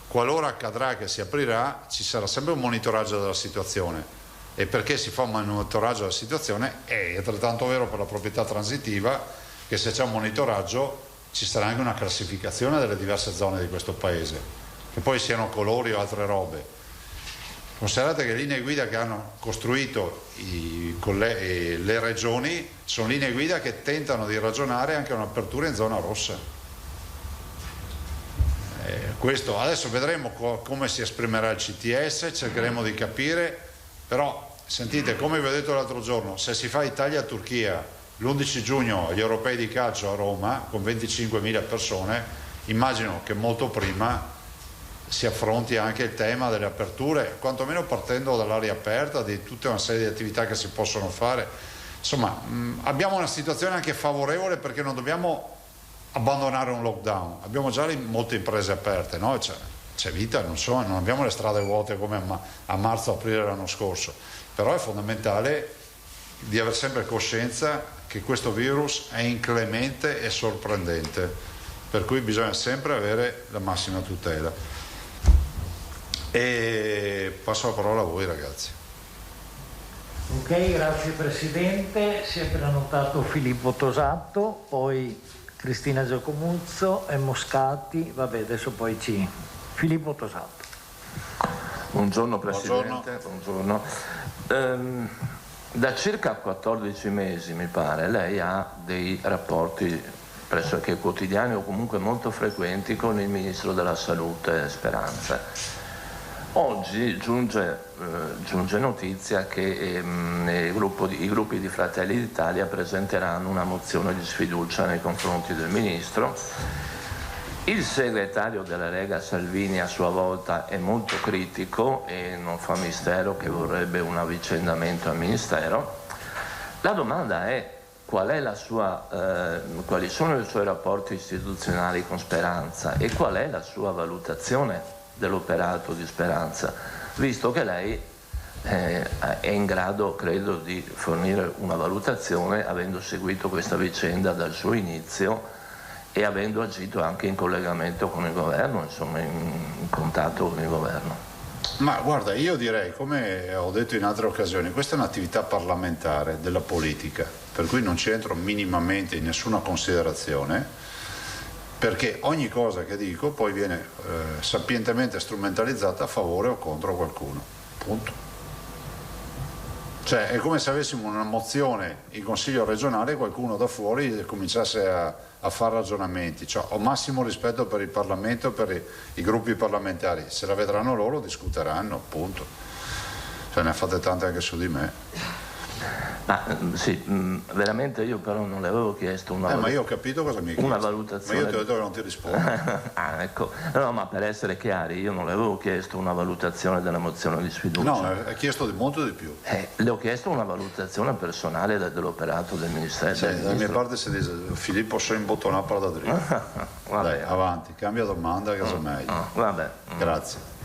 qualora accadrà che si aprirà ci sarà sempre un monitoraggio della situazione, e perché si fa un monitoraggio della situazione è altrettanto vero per la proprietà transitiva che se c'è un monitoraggio ci sarà anche una classificazione delle diverse zone di questo paese, che poi siano colori o altre robe. Considerate che le linee guida che hanno costruito le regioni sono linee guida che tentano di ragionare anche un'apertura in zona rossa. Questo adesso vedremo come si esprimerà il CTS, cercheremo di capire, però sentite, come vi ho detto l'altro giorno, se si fa Italia-Turchia l'11 giugno agli europei di calcio a Roma con 25.000 persone, immagino che molto prima si affronti anche il tema delle aperture, quantomeno partendo dall'aria aperta, di tutta una serie di attività che si possono fare. Insomma, abbiamo una situazione anche favorevole perché non dobbiamo abbandonare un lockdown, abbiamo già molte imprese aperte, no? C'è vita, non abbiamo le strade vuote come a marzo-aprile l'anno scorso, però è fondamentale di avere sempre coscienza che questo virus è inclemente e sorprendente, per cui bisogna sempre avere la massima tutela. E passo la parola a voi, ragazzi.
Ok, grazie Presidente. Si è prenotato Filippo Tosato, poi Cristina Giacomuzzo e Moscati. Vabbè, adesso poi Filippo Tosato.
Buongiorno Presidente. Buongiorno. Da circa 14 mesi, mi pare, lei ha dei rapporti pressoché quotidiani o comunque molto frequenti con il Ministro della Salute Speranza. Oggi giunge notizia che i gruppi di Fratelli d'Italia presenteranno una mozione di sfiducia nei confronti del Ministro. Il segretario della Lega Salvini a sua volta è molto critico e non fa mistero che vorrebbe un avvicendamento al Ministero. La domanda è: quali sono i suoi rapporti istituzionali con Speranza e qual è la sua valutazione dell'operato di Speranza, visto che lei è in grado, credo, di fornire una valutazione avendo seguito questa vicenda dal suo inizio e avendo agito anche in collegamento con il governo, insomma in contatto con il governo.
Ma guarda, io direi, come ho detto in altre occasioni, questa è un'attività parlamentare della politica, per cui non ci entro minimamente in nessuna considerazione, perché ogni cosa che dico poi viene sapientemente strumentalizzata a favore o contro qualcuno. Punto. Cioè è come se avessimo una mozione in consiglio regionale e qualcuno da fuori cominciasse a fare ragionamenti. Cioè, ho massimo rispetto per il Parlamento, per i gruppi parlamentari, se la vedranno loro discuteranno, punto. Cioè ne fate tante anche su di me.
Sì, veramente io però non le avevo chiesto una
ma io ho capito cosa mi hai chiesto.
Valutazione.
Ma io ti ho detto che non ti rispondo.
Ecco. No, ma per essere chiari, io non le avevo chiesto una valutazione della mozione di sfiducia.
No, hai chiesto molto di più.
Le ho chiesto una valutazione personale dell'operato del Ministero.
Sì, dalla mia parte si dice Filippo so imbottonato per da dritto. Dai, avanti, cambia domanda che è meglio.
Vabbè.
Grazie.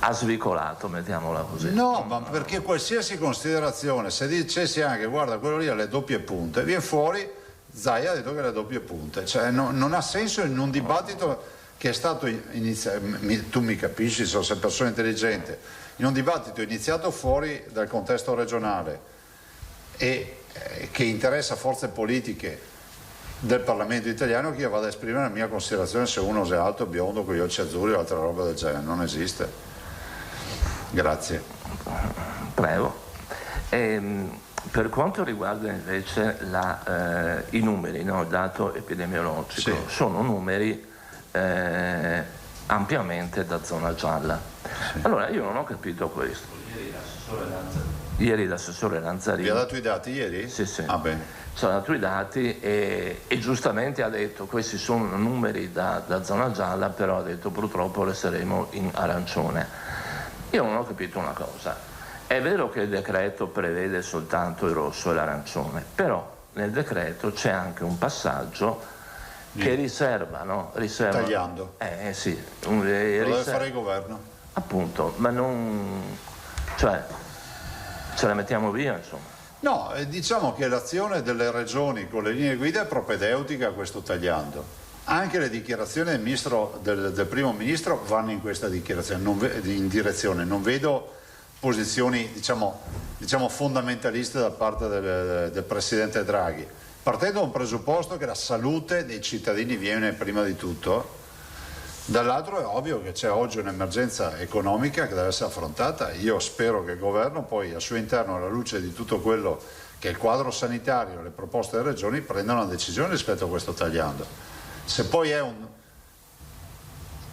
Ha svicolato, mettiamola così.
No, ma perché qualsiasi considerazione, se dicessi anche guarda quello lì ha le doppie punte, viene fuori Zaia ha detto che ha le doppie punte, cioè non ha senso in un dibattito che è stato iniziato, tu mi capisci, sono sei persone intelligenti, in un dibattito iniziato fuori dal contesto regionale e che interessa forze politiche del Parlamento italiano, che io vado a esprimere la mia considerazione se uno è alto, biondo, con gli occhi azzurri o altra roba del genere, non esiste. Grazie.
Prego. Per quanto riguarda invece i numeri, no, il dato epidemiologico, sì, sono numeri ampiamente da zona gialla. Sì. Allora io non ho capito questo. Ieri l'assessore Lanzarini...
Vi ha dato i dati ieri?
Sì, sì.
Ah, bene.
Ci ha dato i dati e giustamente ha detto questi sono numeri da zona gialla, però ha detto purtroppo resteremo in arancione. Io non ho capito una cosa, è vero che il decreto prevede soltanto il rosso e l'arancione, però nel decreto c'è anche un passaggio che riserva, no? Riserva,
tagliando.
Sì.
Lo deve fare il governo.
Appunto, ma non... cioè, ce la mettiamo via, insomma.
No, diciamo che l'azione delle regioni con le linee guida è propedeutica a questo tagliando. Anche le dichiarazioni del primo ministro vanno in questa direzione, non vedo posizioni diciamo fondamentaliste da parte del presidente Draghi, partendo da un presupposto che la salute dei cittadini viene prima di tutto, dall'altro è ovvio che c'è oggi un'emergenza economica che deve essere affrontata. Io spero che il governo poi al suo interno, alla luce di tutto quello che è il quadro sanitario, le proposte delle regioni, prenda una decisione rispetto a questo tagliando. Se poi è un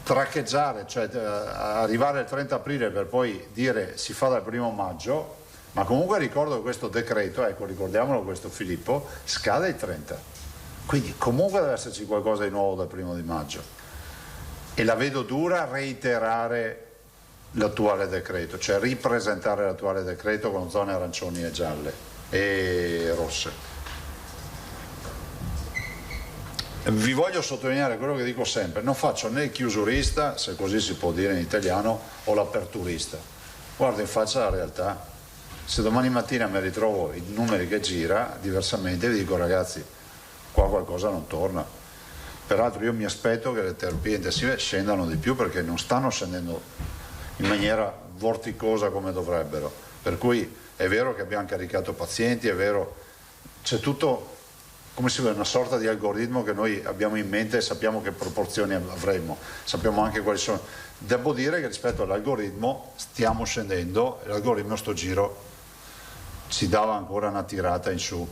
traccheggiare, cioè arrivare al 30 aprile per poi dire si fa dal 1° maggio, ma comunque ricordo che questo decreto, ecco, ricordiamolo questo Filippo, scade il 30. Quindi comunque deve esserci qualcosa di nuovo dal 1° maggio. E la vedo dura reiterare l'attuale decreto, cioè ripresentare l'attuale decreto con zone arancioni e gialle e rosse. Vi voglio sottolineare quello che dico sempre, non faccio né il chiusurista, se così si può dire in italiano, o l'aperturista. Guardo in faccia la realtà. Se domani mattina mi ritrovo i numeri che gira, diversamente vi dico ragazzi, qua qualcosa non torna. Peraltro io mi aspetto che le terapie intensive scendano di più perché non stanno scendendo in maniera vorticosa come dovrebbero. Per cui è vero che abbiamo caricato pazienti, è vero, c'è tutto... come si vede, una sorta di algoritmo che noi abbiamo in mente e sappiamo che proporzioni avremo, sappiamo anche quali sono. Devo dire che rispetto all'algoritmo stiamo scendendo e l'algoritmo sto giro ci dava ancora una tirata in su,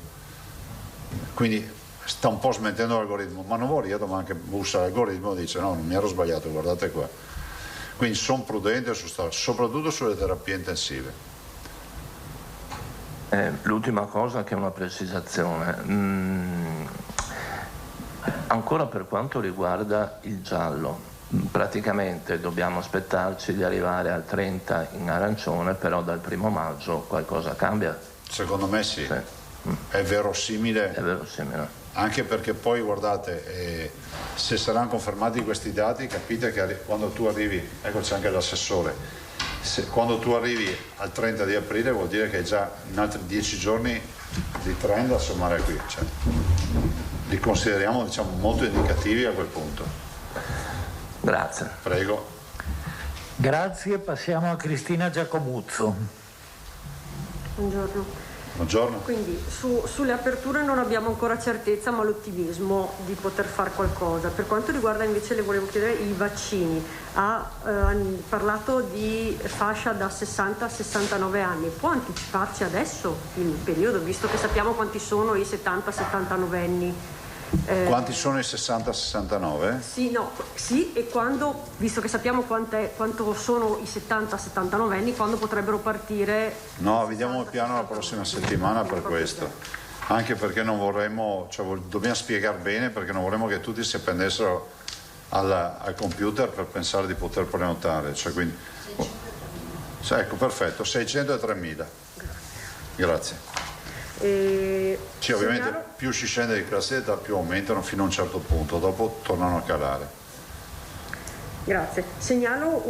quindi sta un po' smentendo l'algoritmo, ma non vorrei, domani che bussa l'algoritmo e dice no, non mi ero sbagliato, guardate qua. Quindi sono prudente soprattutto sulle terapie intensive.
L'ultima cosa che è una precisazione, ancora per quanto riguarda il giallo, praticamente dobbiamo aspettarci di arrivare al 30 in arancione, però dal 1° maggio qualcosa cambia?
Secondo me sì. È verosimile.
È verosimile.
Anche perché poi guardate, se saranno confermati questi dati, capite che quando tu arrivi, ecco c'è anche l'assessore, quando tu arrivi al 30 di aprile vuol dire che hai già in altri 10 giorni di trend da sommare qui, cioè, li consideriamo diciamo molto indicativi a quel punto.
Grazie.
Prego.
Grazie, passiamo a Cristina Giacomuzzo.
Buongiorno.
Buongiorno.
Quindi sulle aperture non abbiamo ancora certezza, ma l'ottimismo di poter fare qualcosa. Per quanto riguarda invece, le volevo chiedere, i vaccini. Ha parlato di fascia da 60 a 69 anni. Può anticiparci adesso il periodo, visto che sappiamo quanti sono i 70-79 anni?
Quanti sono i 60-69?
Sì, e quando, visto che sappiamo quanto sono i 70-79 anni, quando potrebbero partire?
No, vediamo il piano la prossima settimana per questo. Anche perché non vorremmo, dobbiamo spiegare bene, perché non vorremmo che tutti si appendessero al computer per pensare di poter prenotare. Quindi, ecco, perfetto, 600 e 3000. Grazie. Sì, ovviamente più si scende di classe d'età più aumentano fino a un certo punto, dopo tornano a calare.
Grazie. Segnalo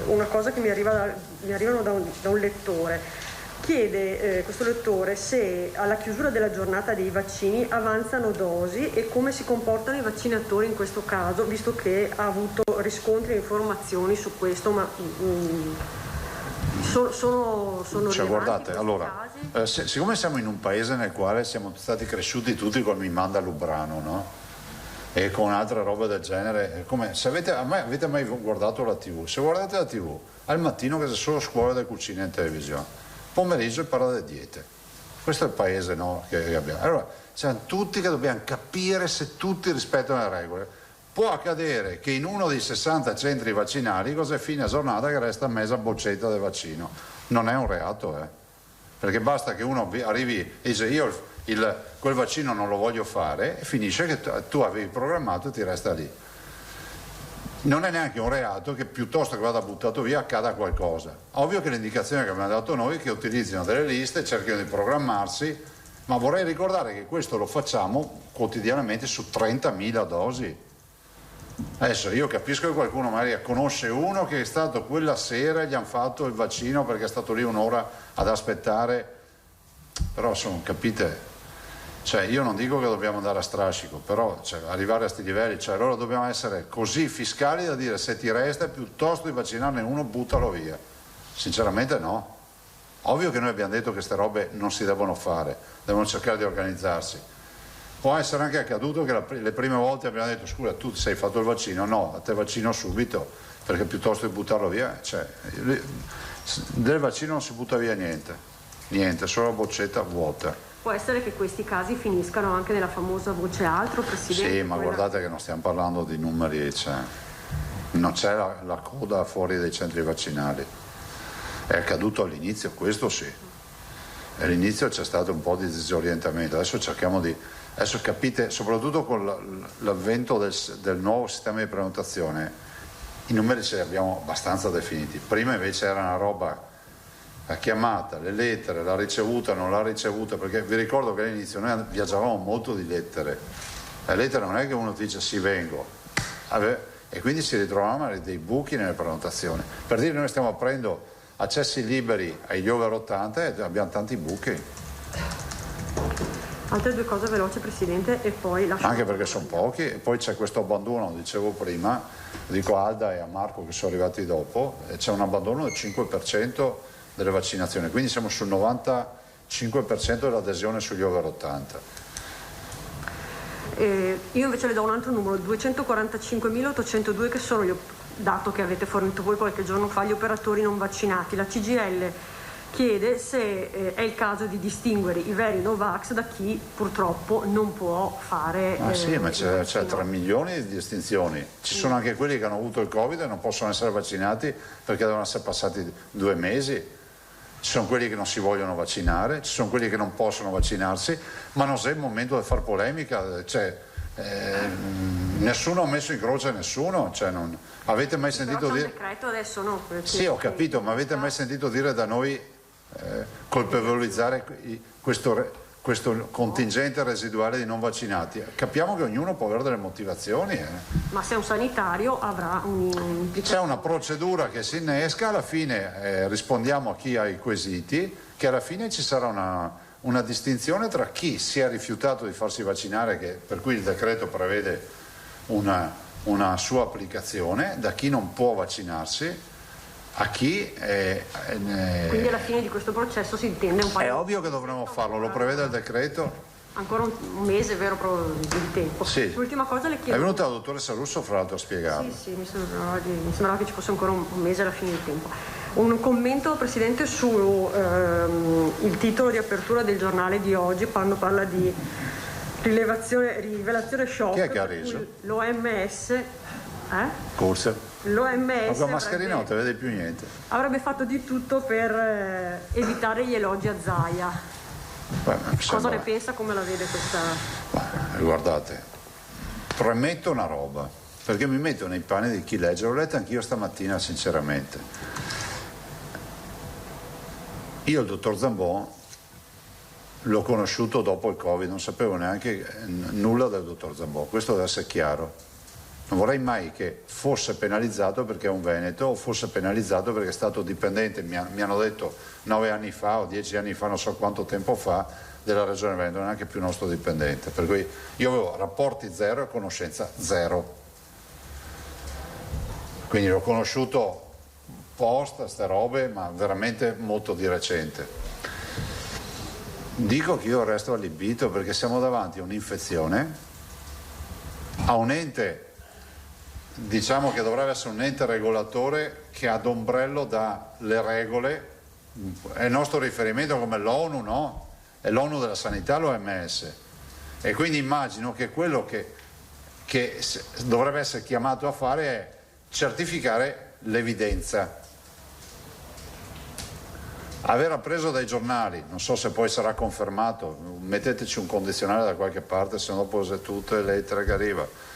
una cosa che mi arrivano da un lettore. Chiede questo lettore se alla chiusura della giornata dei vaccini avanzano dosi e come si comportano i vaccinatori in questo caso, visto che ha avuto riscontri e informazioni su questo, ma sono
guardate, allora, siccome siamo in un paese nel quale siamo stati cresciuti tutti col mi manda Lubrano, no? E con altre robe del genere, come se avete mai guardato la TV? Se guardate la TV, al mattino che c'è solo scuola del cucina in televisione, pomeriggio parla di diete. Questo è il paese, no, che abbiamo. Allora, siamo tutti che dobbiamo capire se tutti rispettano le regole. Può accadere che in uno dei 60 centri vaccinali cos'è fine giornata che resta mezza boccetta del vaccino. Non è un reato, perché basta che uno arrivi e dice io quel vaccino non lo voglio fare e finisce che tu avevi programmato e ti resta lì. Non è neanche un reato che piuttosto che vada buttato via accada qualcosa. Ovvio che l'indicazione che abbiamo dato noi è che utilizzino delle liste, cerchino di programmarsi, ma vorrei ricordare che questo lo facciamo quotidianamente su 30.000 dosi. Adesso io capisco che qualcuno magari conosce uno che è stato quella sera e gli hanno fatto il vaccino perché è stato lì un'ora ad aspettare, però capite, io non dico che dobbiamo andare a strascico, però arrivare a questi livelli, allora dobbiamo essere così fiscali da dire se ti resta piuttosto di vaccinarne uno buttalo via. Sinceramente no. Ovvio che noi abbiamo detto che queste robe non si devono fare, devono cercare di organizzarsi. Può essere anche accaduto che le prime volte abbiamo detto scusa tu sei fatto il vaccino, no, a te vaccino subito perché piuttosto di buttarlo via, del vaccino non si butta via niente, solo la boccetta vuota.
Può essere che questi casi finiscano anche nella famosa voce altro, Presidente?
Sì, ma guardate che non stiamo parlando di numeri, non c'è la coda fuori dai centri vaccinali, è accaduto all'inizio, questo sì, all'inizio c'è stato un po' di disorientamento, adesso capite, soprattutto con l'avvento del nuovo sistema di prenotazione, i numeri ce li abbiamo abbastanza definiti. Prima invece era una roba, la chiamata, le lettere, la ricevuta, non l'ha ricevuta, perché vi ricordo che all'inizio noi viaggiavamo molto di lettere. La lettera non è che uno ti dice sì vengo, e quindi si ritrovavano dei buchi nelle prenotazioni. Per dire noi stiamo aprendo accessi liberi agli over 80 e abbiamo tanti buchi.
Altre due cose veloci, Presidente, e poi lascio... Anche
perché sono pochi, e poi c'è questo abbandono, dicevo prima, lo dico a Alda e a Marco che sono arrivati dopo, c'è un abbandono del 5% delle vaccinazioni, quindi siamo sul 95% dell'adesione sugli over 80.
Io invece le do un altro numero, 245.802, che sono il dato che avete fornito voi qualche giorno fa, gli operatori non vaccinati. La CGIL chiede se è il caso di distinguere i veri Novax da chi purtroppo non può fare.
Sì, ma c'è 3 milioni di distinzioni. Ci sono anche quelli che hanno avuto il Covid e non possono essere vaccinati perché devono essere passati 2 mesi. Ci sono quelli che non si vogliono vaccinare, ci sono quelli che non possono vaccinarsi, ma non è il momento di fare polemica. Nessuno ha messo in croce nessuno, avete mai sentito dire?
Il decreto adesso no.
Sì, ho capito, ma avete mai sentito dire da noi colpevolizzare questo contingente residuale di non vaccinati? Capiamo che ognuno può avere delle motivazioni.
Ma se è un sanitario avrà un'implicazione.
C'è una procedura che si innesca, alla fine rispondiamo a chi ha i quesiti, che alla fine ci sarà una distinzione tra chi si è rifiutato di farsi vaccinare, per cui il decreto prevede una sua applicazione da chi non può vaccinarsi a chi
quindi alla fine di questo processo si intende un po'.
È ovvio che dovremo farlo, lo prevede il decreto.
Ancora un mese, vero, di tempo.
Sì.
L'ultima cosa le chiedo.
È venuta la dottoressa Russo, fra l'altro, a spiegarlo.
Sì, mi sembrava che ci fosse ancora un mese alla fine del tempo. Un commento, Presidente, su il titolo di apertura del giornale di oggi, quando parla di rivelazione shock.
Chi è che ha reso?
L'OMS.
Corse.
L'OMS
Ma con mascherina non te vede più niente.
Avrebbe fatto di tutto per evitare gli elogi a Zaia. Cosa ne pensa, come la vede questa?
Guardate, premetto una roba, perché mi metto nei panni di chi legge, l'ho letta anch'io stamattina sinceramente. Io il dottor Zambon l'ho conosciuto dopo il Covid, non sapevo neanche nulla del dottor Zambon, questo deve essere chiaro. Non vorrei mai che fosse penalizzato perché è un veneto o fosse penalizzato perché è stato dipendente, mi hanno detto 9 anni fa o 10 anni fa, non so quanto tempo fa, della Regione Veneto, non è neanche più nostro dipendente. Per cui io avevo rapporti zero e conoscenza zero. Quindi l'ho conosciuto post, queste robe, ma veramente molto di recente. Dico che io resto allibito perché siamo davanti a un'infezione, a un ente, diciamo che dovrebbe essere un ente regolatore che ad ombrello dà le regole, è il nostro riferimento come l'ONU, no? È l'ONU della sanità, l'OMS, e quindi immagino che quello che dovrebbe essere chiamato a fare è certificare l'evidenza. Aver appreso dai giornali, non so se poi sarà confermato, metteteci un condizionale da qualche parte, se no dopo tutte le lettere che arriva.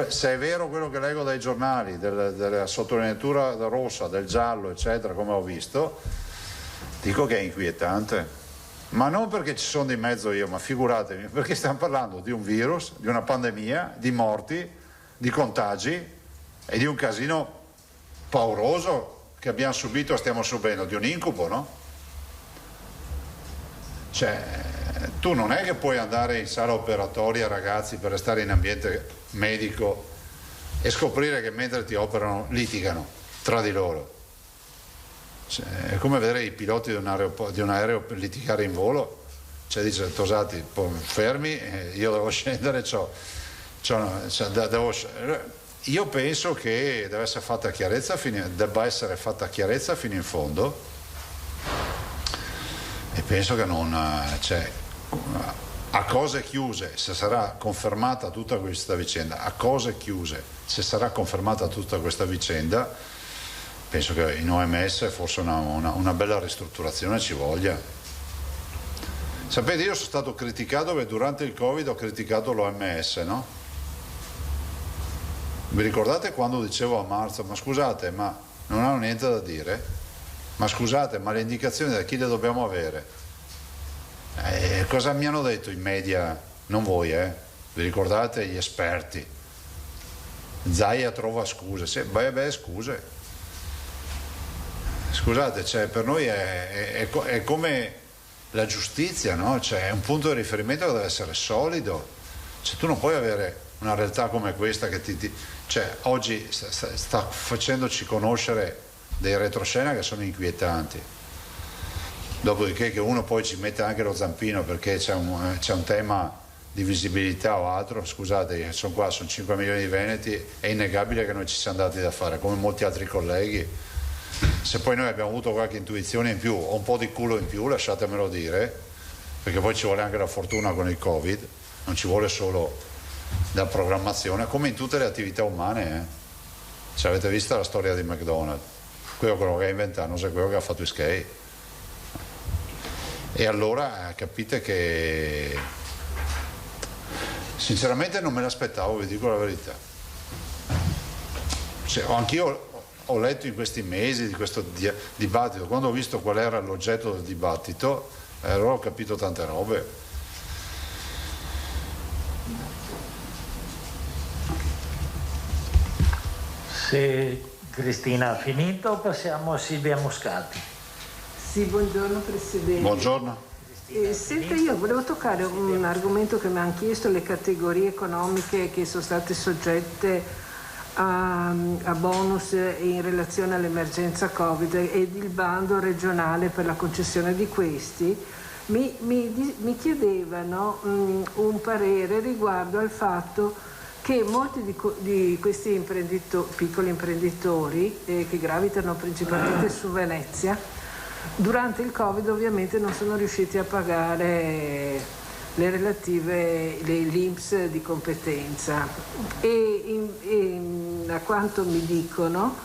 Se è vero quello che leggo dai giornali, della sottolineatura rossa, del giallo, eccetera, come ho visto, dico che è inquietante. Ma non perché ci sono di mezzo io, ma figuratevi, perché stiamo parlando di un virus, di una pandemia, di morti, di contagi e di un casino pauroso che abbiamo subito, stiamo subendo, di un incubo, no? Cioè, tu non è che puoi andare in sala operatoria, ragazzi, per restare in ambiente medico e scoprire che mentre ti operano litigano tra di loro. Cioè, è come vedere i piloti di un aereo per litigare in volo. Cioè dice Tosati, fermi, io devo scendere, io penso che debba essere fatta chiarezza fino in fondo, e penso che non, cioè, a cose chiuse, se sarà confermata tutta questa vicenda, penso che in OMS forse una bella ristrutturazione ci voglia. Sapete, io sono stato criticato perché durante il Covid ho criticato l'OMS, no? Vi ricordate quando dicevo a marzo, ma scusate, ma non hanno niente da dire? Ma scusate, ma le indicazioni da chi le dobbiamo avere? Cosa mi hanno detto i media? Non voi, vi ricordate gli esperti? Zaia trova scuse, sì, scuse. Scusate, cioè, per noi è come la giustizia, no? Cioè, è un punto di riferimento che deve essere solido. Cioè, tu non puoi avere una realtà come questa che cioè, oggi sta facendoci conoscere dei retroscena che sono inquietanti. Dopodiché che uno poi ci mette anche lo zampino perché c'è un tema di visibilità o altro, scusate, sono 5 milioni di veneti, è innegabile che noi ci siamo dati da fare, come molti altri colleghi. Se poi noi abbiamo avuto qualche intuizione in più o un po' di culo in più, lasciatemelo dire, perché poi ci vuole anche la fortuna con il Covid, non ci vuole solo la programmazione, come in tutte le attività umane. Cioè, avete visto la storia di McDonald's? Quello che ha inventato, non so, quello che ha fatto Iskei. E allora capite che sinceramente non me l'aspettavo, vi dico la verità. Cioè, anch'io ho letto in questi mesi di questo dibattito, quando ho visto qual era l'oggetto del dibattito, allora ho capito tante robe.
Se Cristina ha finito, passiamo a Silvia Moscati.
Sì, buongiorno Presidente.
Buongiorno.
Senta, io volevo toccare un argomento che mi hanno chiesto, le categorie economiche che sono state soggette a bonus in relazione all'emergenza Covid ed il bando regionale per la concessione di questi, mi chiedevano un parere riguardo al fatto che molti di questi piccoli imprenditori che gravitano principalmente su Venezia, durante il Covid ovviamente non sono riusciti a pagare le relative l'INPS di competenza e a quanto mi dicono,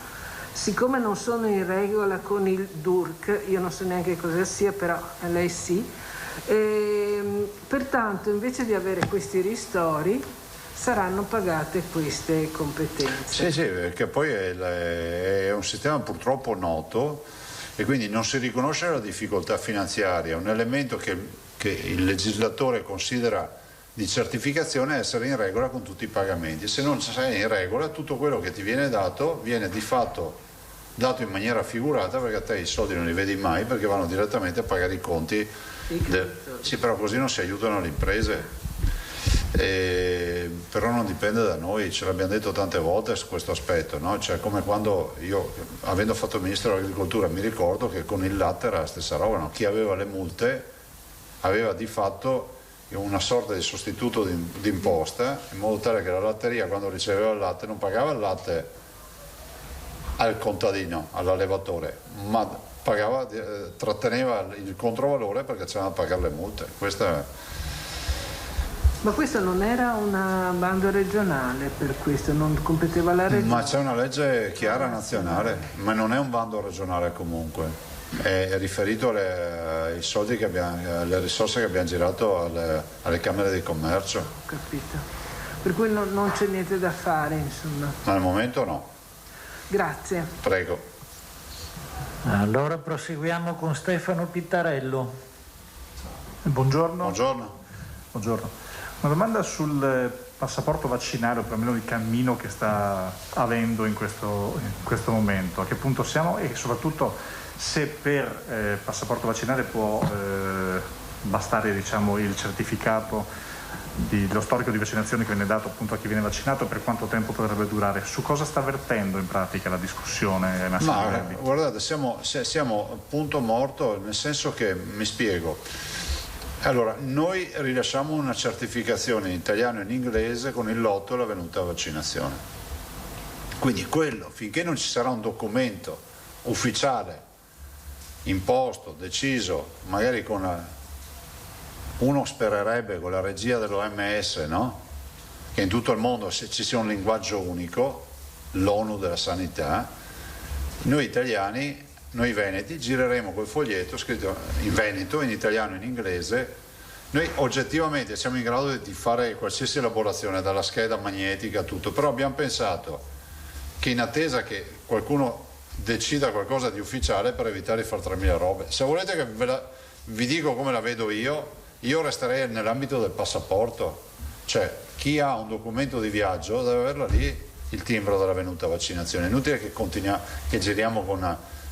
siccome non sono in regola con il DURC, io non so neanche cosa sia, però lei sì, pertanto invece di avere questi ristori saranno pagate queste competenze.
Sì, perché poi è un sistema purtroppo noto e quindi non si riconosce la difficoltà finanziaria, un elemento che il legislatore considera di certificazione è essere in regola con tutti i pagamenti. Se non sei in regola, tutto quello che ti viene dato viene di fatto dato in maniera figurata, perché a te i soldi non li vedi mai perché vanno direttamente a pagare i conti. Sì, però così non si aiutano le imprese. Però non dipende da noi, ce l'abbiamo detto tante volte su questo aspetto, no? Cioè, come quando io, avendo fatto ministro dell'agricoltura, mi ricordo che con il latte era la stessa roba, no? Chi aveva le multe aveva di fatto una sorta di sostituto d'imposta, in modo tale che la latteria, quando riceveva il latte, non pagava il latte al contadino, all'allevatore, ma pagava, tratteneva il controvalore perché c'erano da pagare le multe.
Ma questo non era un bando regionale, per questo non competeva la regione?
Ma c'è una legge chiara nazionale, ma non è un bando regionale comunque. È riferito ai soldi che alle risorse che abbiamo girato alle Camere di Commercio.
Ho capito. Per cui non c'è niente da fare, insomma.
Ma al momento no.
Grazie.
Prego.
Allora proseguiamo con Stefano Pittarello.
Buongiorno.
Buongiorno.
Una domanda sul passaporto vaccinale, o perlomeno il cammino che sta avendo in questo momento. A che punto siamo e soprattutto se per passaporto vaccinale può bastare, diciamo, il certificato dello storico di vaccinazione che viene dato appunto a chi viene vaccinato, per quanto tempo potrebbe durare? Su cosa sta vertendo in pratica la discussione?
Ma guardate, siamo a punto morto, nel senso che, mi spiego, allora noi rilasciamo una certificazione in italiano e in inglese con il lotto e la venuta vaccinazione, quindi quello, finché non ci sarà un documento ufficiale imposto, deciso, magari uno spererebbe con la regia dell'OMS, no? Che in tutto il mondo ci sia un linguaggio unico, l'ONU della sanità, noi italiani, noi veneti, gireremo quel foglietto scritto in veneto, in italiano e in inglese. Noi oggettivamente siamo in grado di fare qualsiasi elaborazione, dalla scheda magnetica, tutto, però abbiamo pensato che in attesa che qualcuno decida qualcosa di ufficiale, per evitare di fare 3.000 robe. Se volete che vi dico come la vedo io resterei nell'ambito del passaporto, cioè chi ha un documento di viaggio deve averla lì, il timbro della venuta vaccinazione. È inutile che giriamo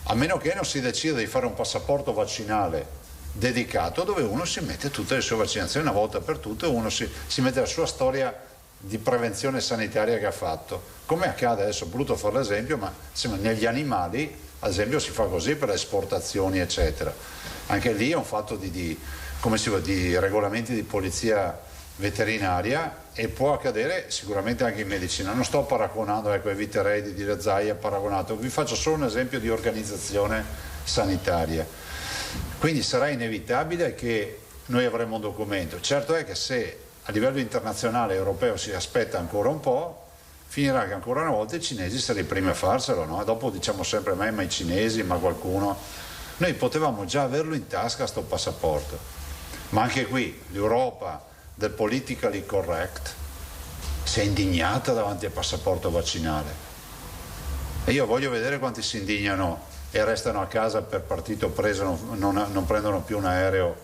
a meno che non si decida di fare un passaporto vaccinale dedicato dove uno si mette tutte le sue vaccinazioni una volta per tutte, uno si mette la sua storia di prevenzione sanitaria che ha fatto, come accade adesso, è brutto fare l'esempio, ma negli animali ad esempio si fa così per le esportazioni eccetera. Anche lì è un fatto di regolamenti di polizia veterinaria, e può accadere sicuramente anche in medicina. Non sto paragonando, eviterei di dire Zaia paragonato, vi faccio solo un esempio di organizzazione sanitaria. Quindi sarà inevitabile che noi avremo un documento. Certo è che se a livello internazionale europeo si aspetta ancora un po', finirà che ancora una volta i cinesi saranno i primi a farselo, no? Dopo diciamo sempre ma i cinesi, ma qualcuno. Noi potevamo già averlo in tasca sto passaporto, ma anche qui l'Europa del politically correct si è indignata davanti al passaporto vaccinale, e io voglio vedere quanti si indignano e restano a casa per partito preso, non prendono più un aereo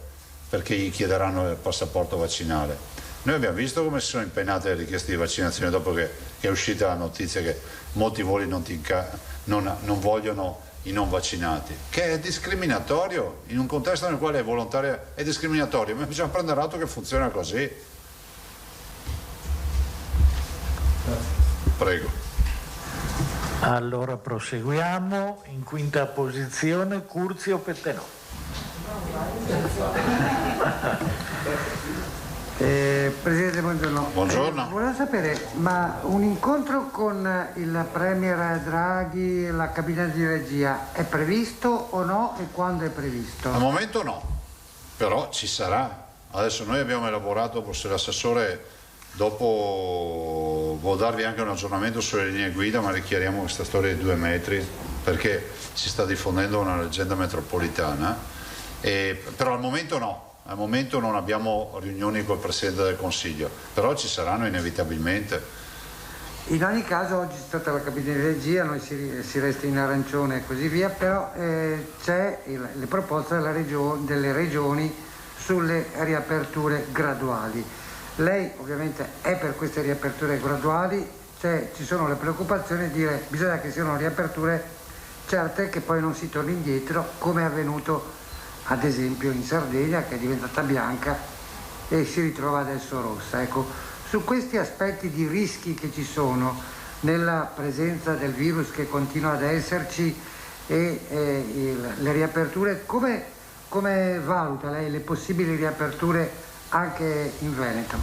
perché gli chiederanno il passaporto vaccinale. Noi abbiamo visto come si sono impennate le richieste di vaccinazione dopo che è uscita la notizia che molti voli non vogliono i non vaccinati, che è discriminatorio in un contesto nel quale è volontaria, è discriminatorio, ma bisogna prendere atto che funziona così. Prego.
Allora proseguiamo. In quinta posizione Curzio Pettenò.
Presidente, buongiorno.
Buongiorno.
Volevo sapere, ma un incontro con il Premier Draghi e la cabina di regia è previsto o no, e quando è previsto?
Al momento no, però ci sarà. Adesso noi abbiamo elaborato, forse l'assessore dopo può darvi anche un aggiornamento sulle linee guida, ma richiariamo questa storia di 2 metri perché si sta diffondendo una leggenda metropolitana, però al momento no. Al momento non abbiamo riunioni col Presidente del Consiglio, però ci saranno inevitabilmente.
In ogni caso oggi è stata la cabina di regia, noi si resta in arancione e così via, però c'è le proposte delle regioni sulle riaperture graduali. Lei ovviamente è per queste riaperture graduali, ci sono le preoccupazioni di dire bisogna che siano riaperture certe, che poi non si torni indietro, come è avvenuto ad esempio in Sardegna, che è diventata bianca e si ritrova adesso rossa. Ecco, su questi aspetti di rischi che ci sono nella presenza del virus che continua ad esserci e le riaperture, come valuta lei le possibili riaperture anche in Veneto?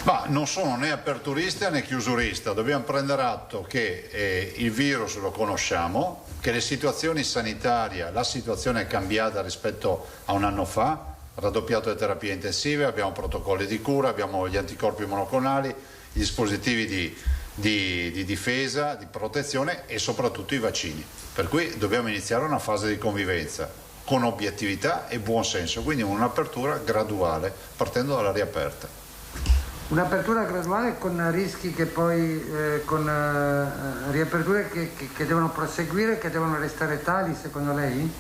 Ma non sono né aperturista né chiusurista, dobbiamo prendere atto che il virus lo conosciamo, che le situazioni sanitarie, la situazione è cambiata rispetto a un anno fa, raddoppiato le terapie intensive, abbiamo protocolli di cura, abbiamo gli anticorpi monoclonali, i dispositivi di difesa, di protezione e soprattutto i vaccini. Per cui dobbiamo iniziare una fase di convivenza con obiettività e buon senso, quindi un'apertura graduale partendo dalla riaperta.
Un'apertura graduale con rischi che poi, con riaperture che devono proseguire, che devono restare tali secondo lei?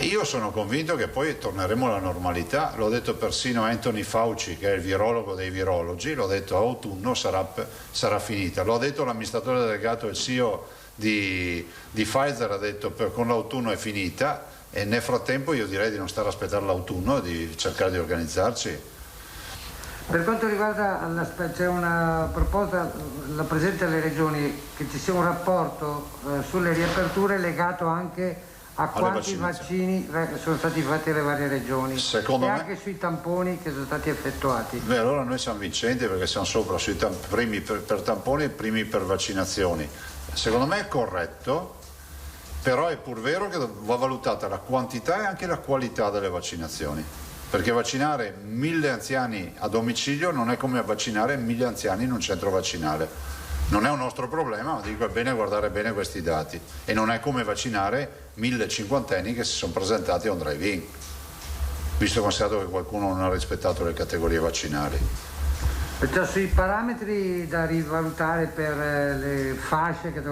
Io sono convinto che poi torneremo alla normalità, l'ho detto persino Anthony Fauci, che è il virologo dei virologi, l'ho detto a autunno sarà finita, l'ho detto l'amministratore delegato e il CEO di Pfizer, ha detto con l'autunno è finita, e nel frattempo io direi di non stare a aspettare l'autunno e di cercare di organizzarci.
Per quanto riguarda c'è una proposta, la presente alle regioni, che ci sia un rapporto sulle riaperture legato anche a quanti vaccini sono stati fatti alle varie regioni,
secondo
e
me,
anche sui tamponi che sono stati effettuati.
Beh, allora noi siamo vincenti perché siamo sopra sui primi per tamponi e primi per vaccinazioni. Secondo me è corretto, però è pur vero che va valutata la quantità e anche la qualità delle vaccinazioni. Perché vaccinare 1000 anziani a domicilio non è come vaccinare 1000 anziani in un centro vaccinale. Non è un nostro problema, ma dico è bene guardare bene questi dati. E non è come vaccinare 1000 cinquantenni che si sono presentati a un drive-in, visto considerato che qualcuno non ha rispettato le categorie vaccinali.
Perciò sui parametri da rivalutare per le fasce, che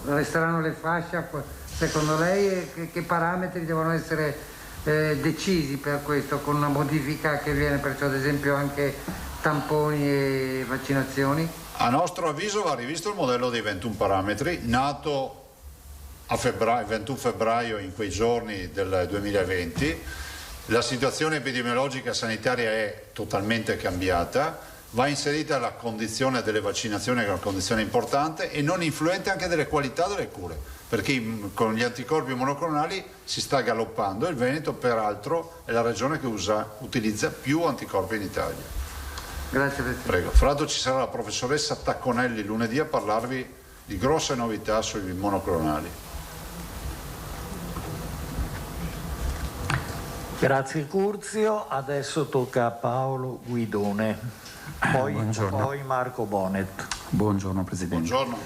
resteranno le fasce, secondo lei che parametri devono essere decisi per questo, con una modifica che viene, perciò ad esempio anche tamponi e vaccinazioni?
A nostro avviso va rivisto il modello dei 21 parametri, nato a febbraio, 21 febbraio in quei giorni del 2020. La situazione epidemiologica sanitaria è totalmente cambiata, va inserita la condizione delle vaccinazioni, che è una condizione importante e non influente anche delle qualità delle cure, perché con gli anticorpi monoclonali si sta galoppando. Il Veneto peraltro è la regione che utilizza più anticorpi in Italia.
Grazie Presidente.
Prego. Fra l'altro ci sarà la professoressa Tacconelli lunedì a parlarvi di grosse novità sui monoclonali.
Grazie Curzio, adesso tocca a Paolo Guidone, poi Marco Bonet.
Buongiorno Presidente.
Buongiorno.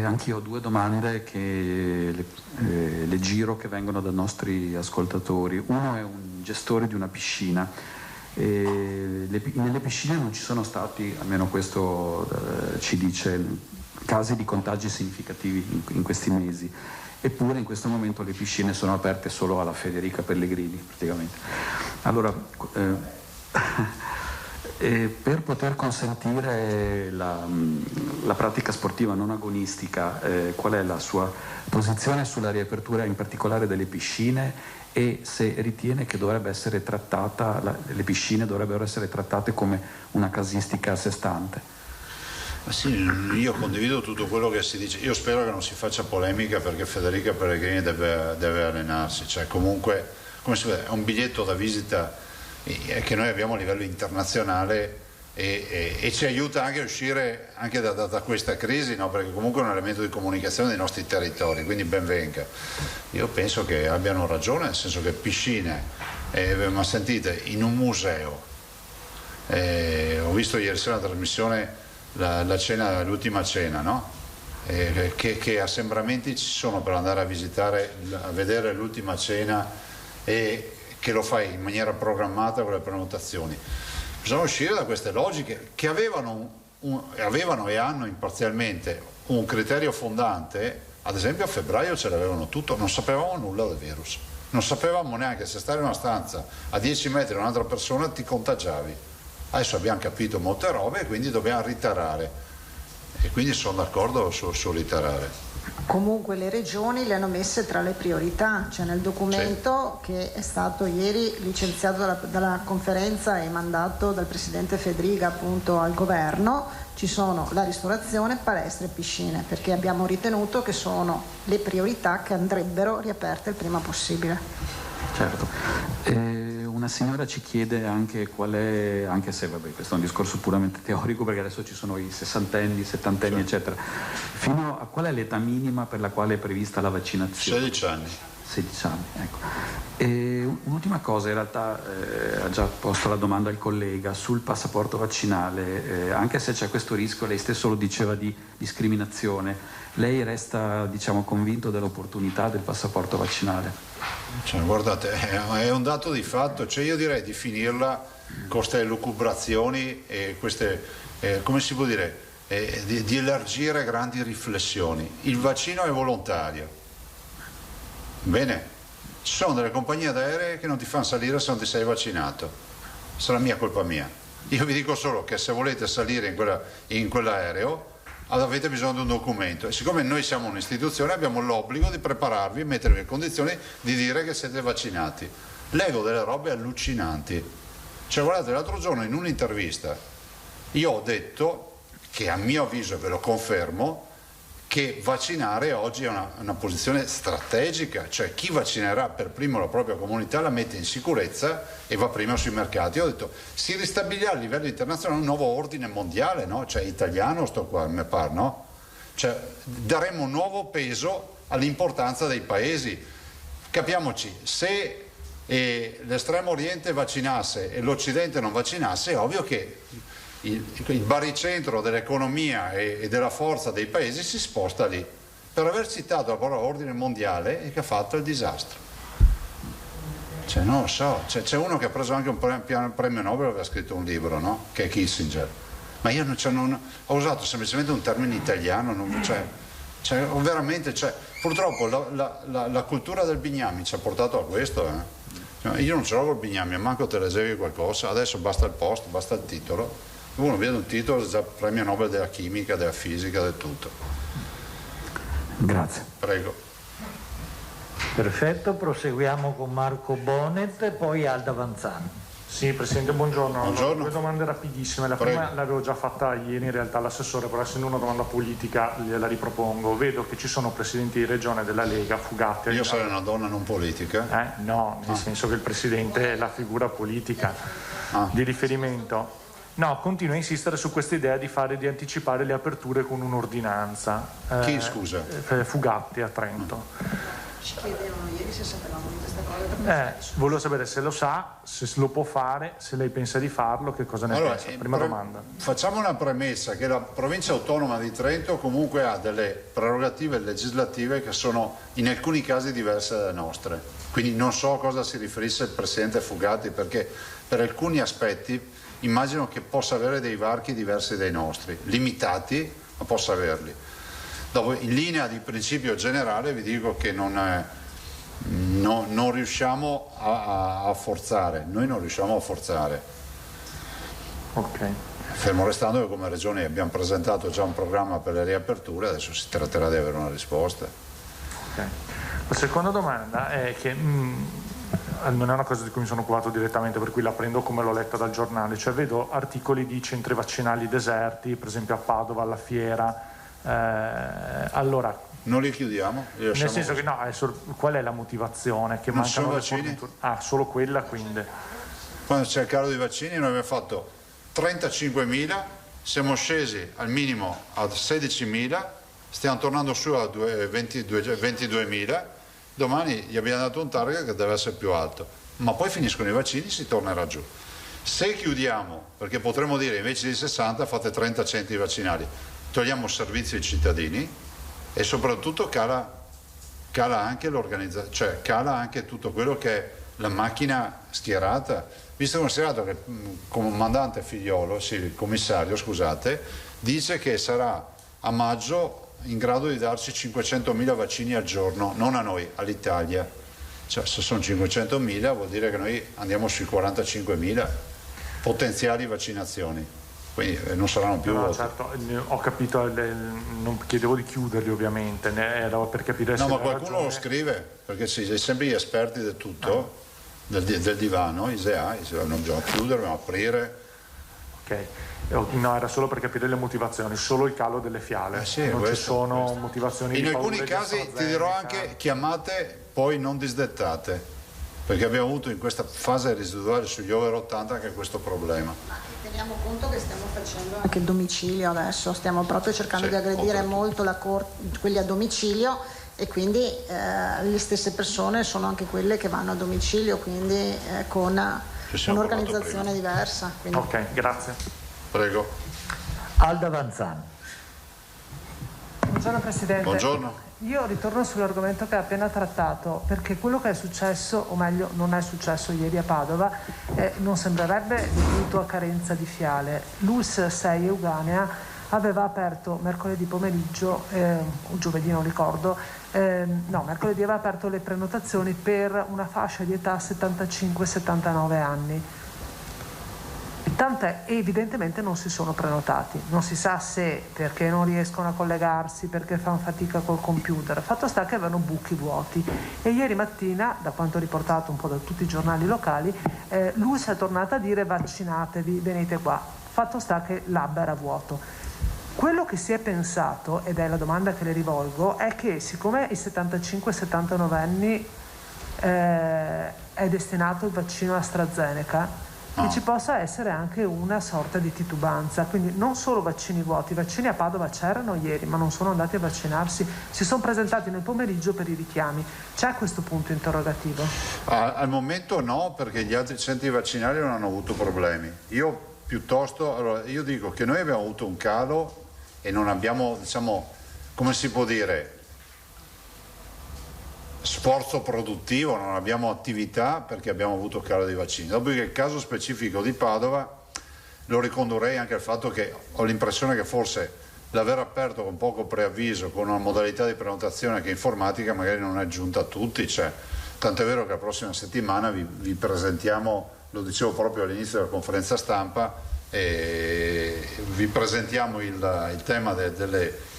Anch'io ho 2 domande che le giro, che vengono da nostri ascoltatori. Uno è un gestore di una piscina. Nelle piscine non ci sono stati, almeno questo ci dice, casi di contagi significativi in questi mesi. Eppure in questo momento le piscine sono aperte solo alla Federica Pellegrini praticamente. Allora, per poter consentire la pratica sportiva non agonistica, qual è la sua posizione sulla riapertura in particolare delle piscine, e se ritiene che dovrebbe essere trattata, le piscine dovrebbero essere trattate come una casistica a sé stante?
Sì, io condivido tutto quello che si dice. Io spero che non si faccia polemica, perché Federica Pellegrini deve allenarsi, cioè comunque, come si vede, è un biglietto da visita che noi abbiamo a livello internazionale e ci aiuta anche a uscire anche da questa crisi, no? Perché comunque è un elemento di comunicazione dei nostri territori, quindi ben venga. Io penso che abbiano ragione, nel senso che piscine, ma sentite, in un museo, ho visto ieri sera una trasmissione, l'ultima cena, no? Che assembramenti ci sono per andare a vedere l'ultima cena, e che lo fai in maniera programmata con le prenotazioni. Bisogna uscire da queste logiche che avevano e hanno imparzialmente un criterio fondante. Ad esempio a febbraio ce l'avevano tutto, non sapevamo nulla del virus, non sapevamo neanche se stare in una stanza a 10 metri da un'altra persona ti contagiavi. Adesso abbiamo capito molte robe e quindi dobbiamo ritarare, e quindi sono d'accordo su ritarare.
Comunque le regioni le hanno messe tra le priorità, cioè nel documento che è stato ieri licenziato dalla conferenza e mandato dal Presidente Fedriga appunto al governo, ci sono la ristorazione, palestre e piscine, perché abbiamo ritenuto che sono le priorità che andrebbero riaperte il prima possibile.
Certo. Una signora ci chiede anche qual è, anche se vabbè, questo è un discorso puramente teorico, perché adesso ci sono i 60enni, 70enni, eccetera, fino a qual è l'età minima per la quale è prevista la vaccinazione?
16 anni.
16 anni, ecco. E un'ultima cosa, in realtà ha già posto la domanda al collega sul passaporto vaccinale, anche se c'è questo rischio, lei stesso lo diceva, di discriminazione, lei resta, diciamo, convinto dell'opportunità del passaporto vaccinale?
Cioè, guardate, è un dato di fatto, cioè io direi di finirla con queste lucubrazioni e queste, come si può dire, di elargire grandi riflessioni. Il vaccino è volontario, bene, ci sono delle compagnie aeree che non ti fanno salire se non ti sei vaccinato, sarà mia colpa mia. Io vi dico solo che se volete salire in quell'aereo avete bisogno di un documento, e siccome noi siamo un'istituzione abbiamo l'obbligo di prepararvi e mettervi in condizioni di dire che siete vaccinati. Leggo delle robe allucinanti, cioè guardate, l'altro giorno in un'intervista io ho detto che a mio avviso, ve lo confermo, che vaccinare oggi è una posizione strategica, cioè chi vaccinerà per primo la propria comunità la mette in sicurezza e va prima sui mercati. Io ho detto, si ristabilirà a livello internazionale un nuovo ordine mondiale, no? Cioè italiano sto qua, mi pare, no? Cioè daremo un nuovo peso all'importanza dei paesi. Capiamoci, se l'estremo oriente vaccinasse e l'Occidente non vaccinasse, è ovvio che il baricentro dell'economia e della forza dei paesi si sposta lì. Per aver citato la parola ordine mondiale e che ha fatto il disastro. Cioè, non lo so, c'è uno che ha preso anche un premio Nobel e aveva scritto un libro, no? Che è Kissinger. Ma io non ho usato semplicemente un termine italiano, veramente, purtroppo la cultura del bignami ci ha portato a questo. Io non ce l'ho col bignami, manco te lesevi qualcosa, adesso basta il post, basta il titolo. Uno vede un titolo, già premio Nobel della chimica, della fisica, del tutto.
Grazie.
Prego.
Perfetto, proseguiamo con Marco Bonet e poi Alda Vanzani.
Sì, Presidente, buongiorno.
Buongiorno.
Due domande rapidissime. La prima l'avevo già fatta ieri in realtà all'assessore, però essendo una domanda politica la ripropongo. Vedo che ci sono presidenti di regione della Lega, Fugatti.
Io sarei una donna non politica?
No, nel senso che il Presidente è la figura politica di riferimento. No, continuo a insistere su questa idea di anticipare le aperture con un'ordinanza.
Chi, scusa?
Fugatti a Trento.
Ci chiedevano ieri se sapevamo di questa cosa.
Volevo sapere se lo sa, se lo può fare, se lei pensa di farlo, che cosa ne pensa. Prima domanda.
Facciamo una premessa, che la provincia autonoma di Trento comunque ha delle prerogative legislative che sono in alcuni casi diverse dalle nostre. Quindi non so a cosa si riferisse il Presidente Fugatti, perché per alcuni aspetti immagino che possa avere dei varchi diversi dai nostri, limitati, ma possa averli. Dopo, in linea di principio generale vi dico che non riusciamo a forzare, noi non riusciamo a forzare.
Ok.
Fermo restando che come Regione abbiamo presentato già un programma per le riaperture, adesso si tratterà di avere una risposta.
Ok. La seconda domanda è che non è una cosa di cui mi sono occupato direttamente, per cui la prendo come l'ho letta dal giornale, cioè vedo articoli di centri vaccinali deserti, per esempio a Padova, alla Fiera, allora...
Non li chiudiamo?
Nel senso che no, qual è la motivazione? Che
non
mancano
sono vaccini?
Solo quella, quindi.
Quando c'è il calo dei vaccini noi abbiamo fatto 35.000, siamo scesi al minimo a 16.000, stiamo tornando su a 22.000, domani gli abbiamo dato un target che deve essere più alto, ma poi finiscono i vaccini, si tornerà giù. Se chiudiamo, perché potremmo dire invece di 60 fate 30 centri vaccinali, togliamo servizi ai cittadini e soprattutto cala anche l'organizzazione, cioè cala anche tutto quello che è la macchina schierata, visto e considerato che il comandante Figliolo, sì, il commissario, scusate, dice che sarà a maggio in grado di darci 500.000 vaccini al giorno, non a noi, all'Italia. Cioè, se sono 500.000 vuol dire che noi andiamo sui 45.000 potenziali vaccinazioni. Quindi non saranno più voti.
Certo, ho capito, non chiedevo di chiuderli ovviamente, era per capire se...
No, ma qualcuno lo scrive, perché sei sempre gli esperti del tutto, del divano, ISEA, dobbiamo chiudere, dobbiamo aprire.
Ok, no, era solo per capire le motivazioni, solo il calo delle fiale, non ci sono motivazioni
in
di
alcuni casi ti dirò anche chiamate poi non disdettate, perché abbiamo avuto in questa fase residuale sugli over 80 anche questo problema.
Teniamo conto che stiamo facendo anche il domicilio adesso, stiamo proprio cercando di aggredire molto quelli a domicilio e quindi le stesse persone sono anche quelle che vanno a domicilio, quindi con un'organizzazione diversa. Quindi...
Ok, grazie.
Prego.
Alda Vanzan.
Buongiorno Presidente.
Buongiorno.
Io ritorno sull'argomento che ha appena trattato, perché quello che è successo, o meglio non è successo ieri a Padova, non sembrerebbe dovuto a carenza di fiale. L'ULSS 6 Euganea aveva aperto mercoledì pomeriggio, o giovedì non ricordo, mercoledì aveva aperto le prenotazioni per una fascia di età 75-79 anni. Tant'è, evidentemente non si sono prenotati, non si sa se perché non riescono a collegarsi, perché fanno fatica col computer. Fatto sta che avevano buchi vuoti e ieri mattina, da quanto riportato un po' da tutti i giornali locali, lui si è tornata a dire vaccinatevi, venite qua. Fatto sta che l'hub era vuoto. Quello che si è pensato, ed è la domanda che le rivolgo, è che siccome i 75-79 anni è destinato il vaccino AstraZeneca, che ci possa essere anche una sorta di titubanza, quindi non solo vaccini vuoti. I vaccini a Padova c'erano ieri ma non sono andati a vaccinarsi, si sono presentati nel pomeriggio per i richiami. C'è questo punto interrogativo?
Al momento no, perché gli altri centri vaccinali non hanno avuto problemi. Io dico che noi abbiamo avuto un calo e non abbiamo, diciamo, come si può dire, sforzo produttivo, non abbiamo attività perché abbiamo avuto calo dei vaccini. Dopodiché il caso specifico di Padova lo ricondurrei anche al fatto che ho l'impressione che forse l'aver aperto con poco preavviso, con una modalità di prenotazione che informatica magari non è giunta a tutti, cioè, tant'è vero che la prossima settimana vi presentiamo, lo dicevo proprio all'inizio della conferenza stampa, e vi presentiamo il tema delle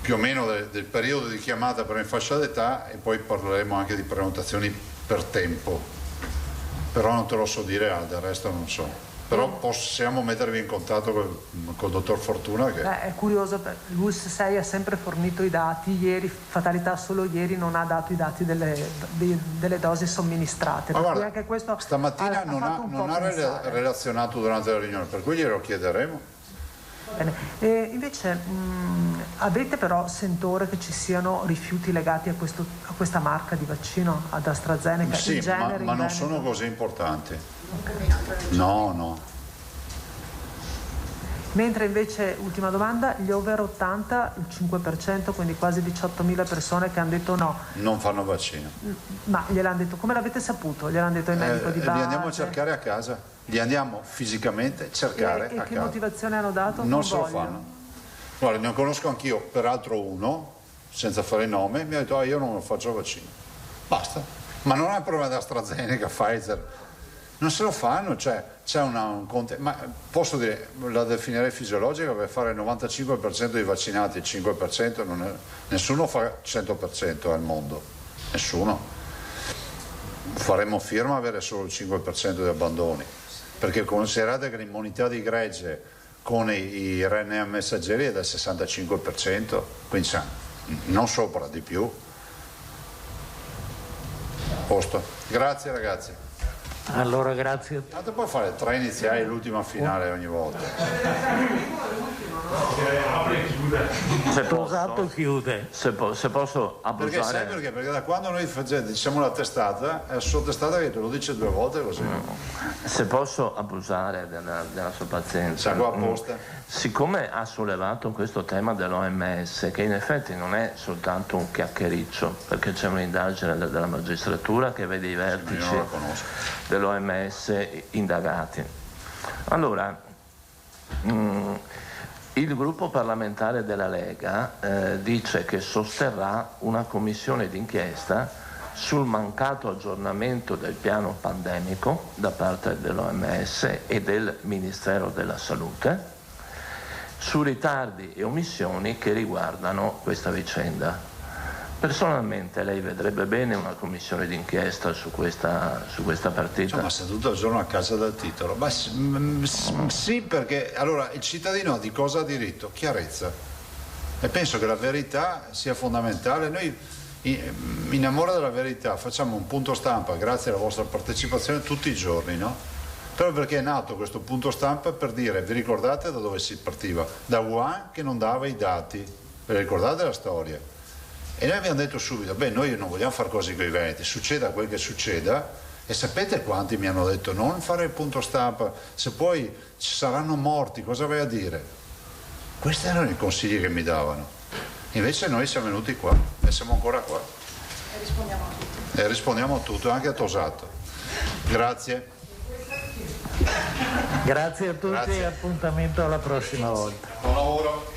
più o meno del periodo di chiamata per in fascia d'età e poi parleremo anche di prenotazioni per tempo, però non te lo so dire, del resto non so, però possiamo mettervi in contatto col dottor Fortuna che...
È curioso, l'ULSS 6 ha sempre fornito i dati, ieri, fatalità solo ieri, non ha dato i dati delle dosi somministrate.
Ma guarda,
anche questo
stamattina non ha relazionato durante la riunione, per cui glielo chiederemo.
Bene. Invece avete però sentore che ci siano rifiuti legati a questa marca di vaccino, ad AstraZeneca?
Sì,
in genere,
ma non sono così importanti. No.
Mentre invece, ultima domanda, gli over 80, il 5%, quindi quasi 18.000 persone che hanno detto no.
Non fanno vaccino.
Ma gliel'hanno detto, come l'avete saputo? Gliel'hanno detto il medico di base?
Li andiamo a cercare a casa. Li andiamo fisicamente a cercare a casa.
E che motivazione hanno dato?
Non se lo fanno. Guarda, ne conosco anch'io, peraltro uno, senza fare nome, mi ha detto io non lo faccio il vaccino. Basta. Ma non è un problema di AstraZeneca, Pfizer. Non se lo fanno, cioè c'è ma posso dire, la definirei fisiologica, per fare il 95% dei vaccinati, il 5% nessuno fa 100% al mondo. Nessuno. faremmo firma avere solo il 5% di abbandoni, perché considerate che l'immunità di gregge con i RNA messaggeri è del 65%, quindi non sopra, di più. Posto. Grazie ragazzi.
Allora grazie.
Tanto puoi fare 3 iniziali e l'ultima finale ogni volta.
Chiude.
Se posso abusare.
Perché sai perché? Perché da quando noi diciamo la testata, è la sua testata che te lo dice 2 volte così.
Se posso abusare della sua pazienza.
Sa qua apposta.
Siccome ha sollevato questo tema dell'OMS, che in effetti non è soltanto un chiacchiericcio, perché c'è un'indagine della magistratura che vede i vertici dell'OMS indagati. Allora, il gruppo parlamentare della Lega dice che sosterrà una commissione d'inchiesta sul mancato aggiornamento del piano pandemico da parte dell'OMS e del Ministero della Salute, su ritardi e omissioni che riguardano questa vicenda. Personalmente lei vedrebbe bene una commissione d'inchiesta su questa partita?
Ma sta tutto il giorno a casa dal titolo. Ma sì, perché allora il cittadino di cosa ha diritto? Chiarezza. E penso che la verità sia fondamentale. Noi in amore della verità facciamo un punto stampa grazie alla vostra partecipazione tutti i giorni, no? Proprio perché è nato questo punto stampa per dire, vi ricordate da dove si partiva? Da Wuhan che non dava i dati, vi ricordate la storia? E noi abbiamo detto subito, beh, noi non vogliamo fare cose con i veneti, succeda quel che succeda. E sapete quanti mi hanno detto non fare il punto stampa, se poi ci saranno morti, cosa vai a dire? Questi erano i consigli che mi davano. Invece noi siamo venuti qua e siamo ancora qua. E rispondiamo a tutto, anche a Tosato. Grazie.
Grazie a tutti e appuntamento alla prossima volta.
Buon lavoro.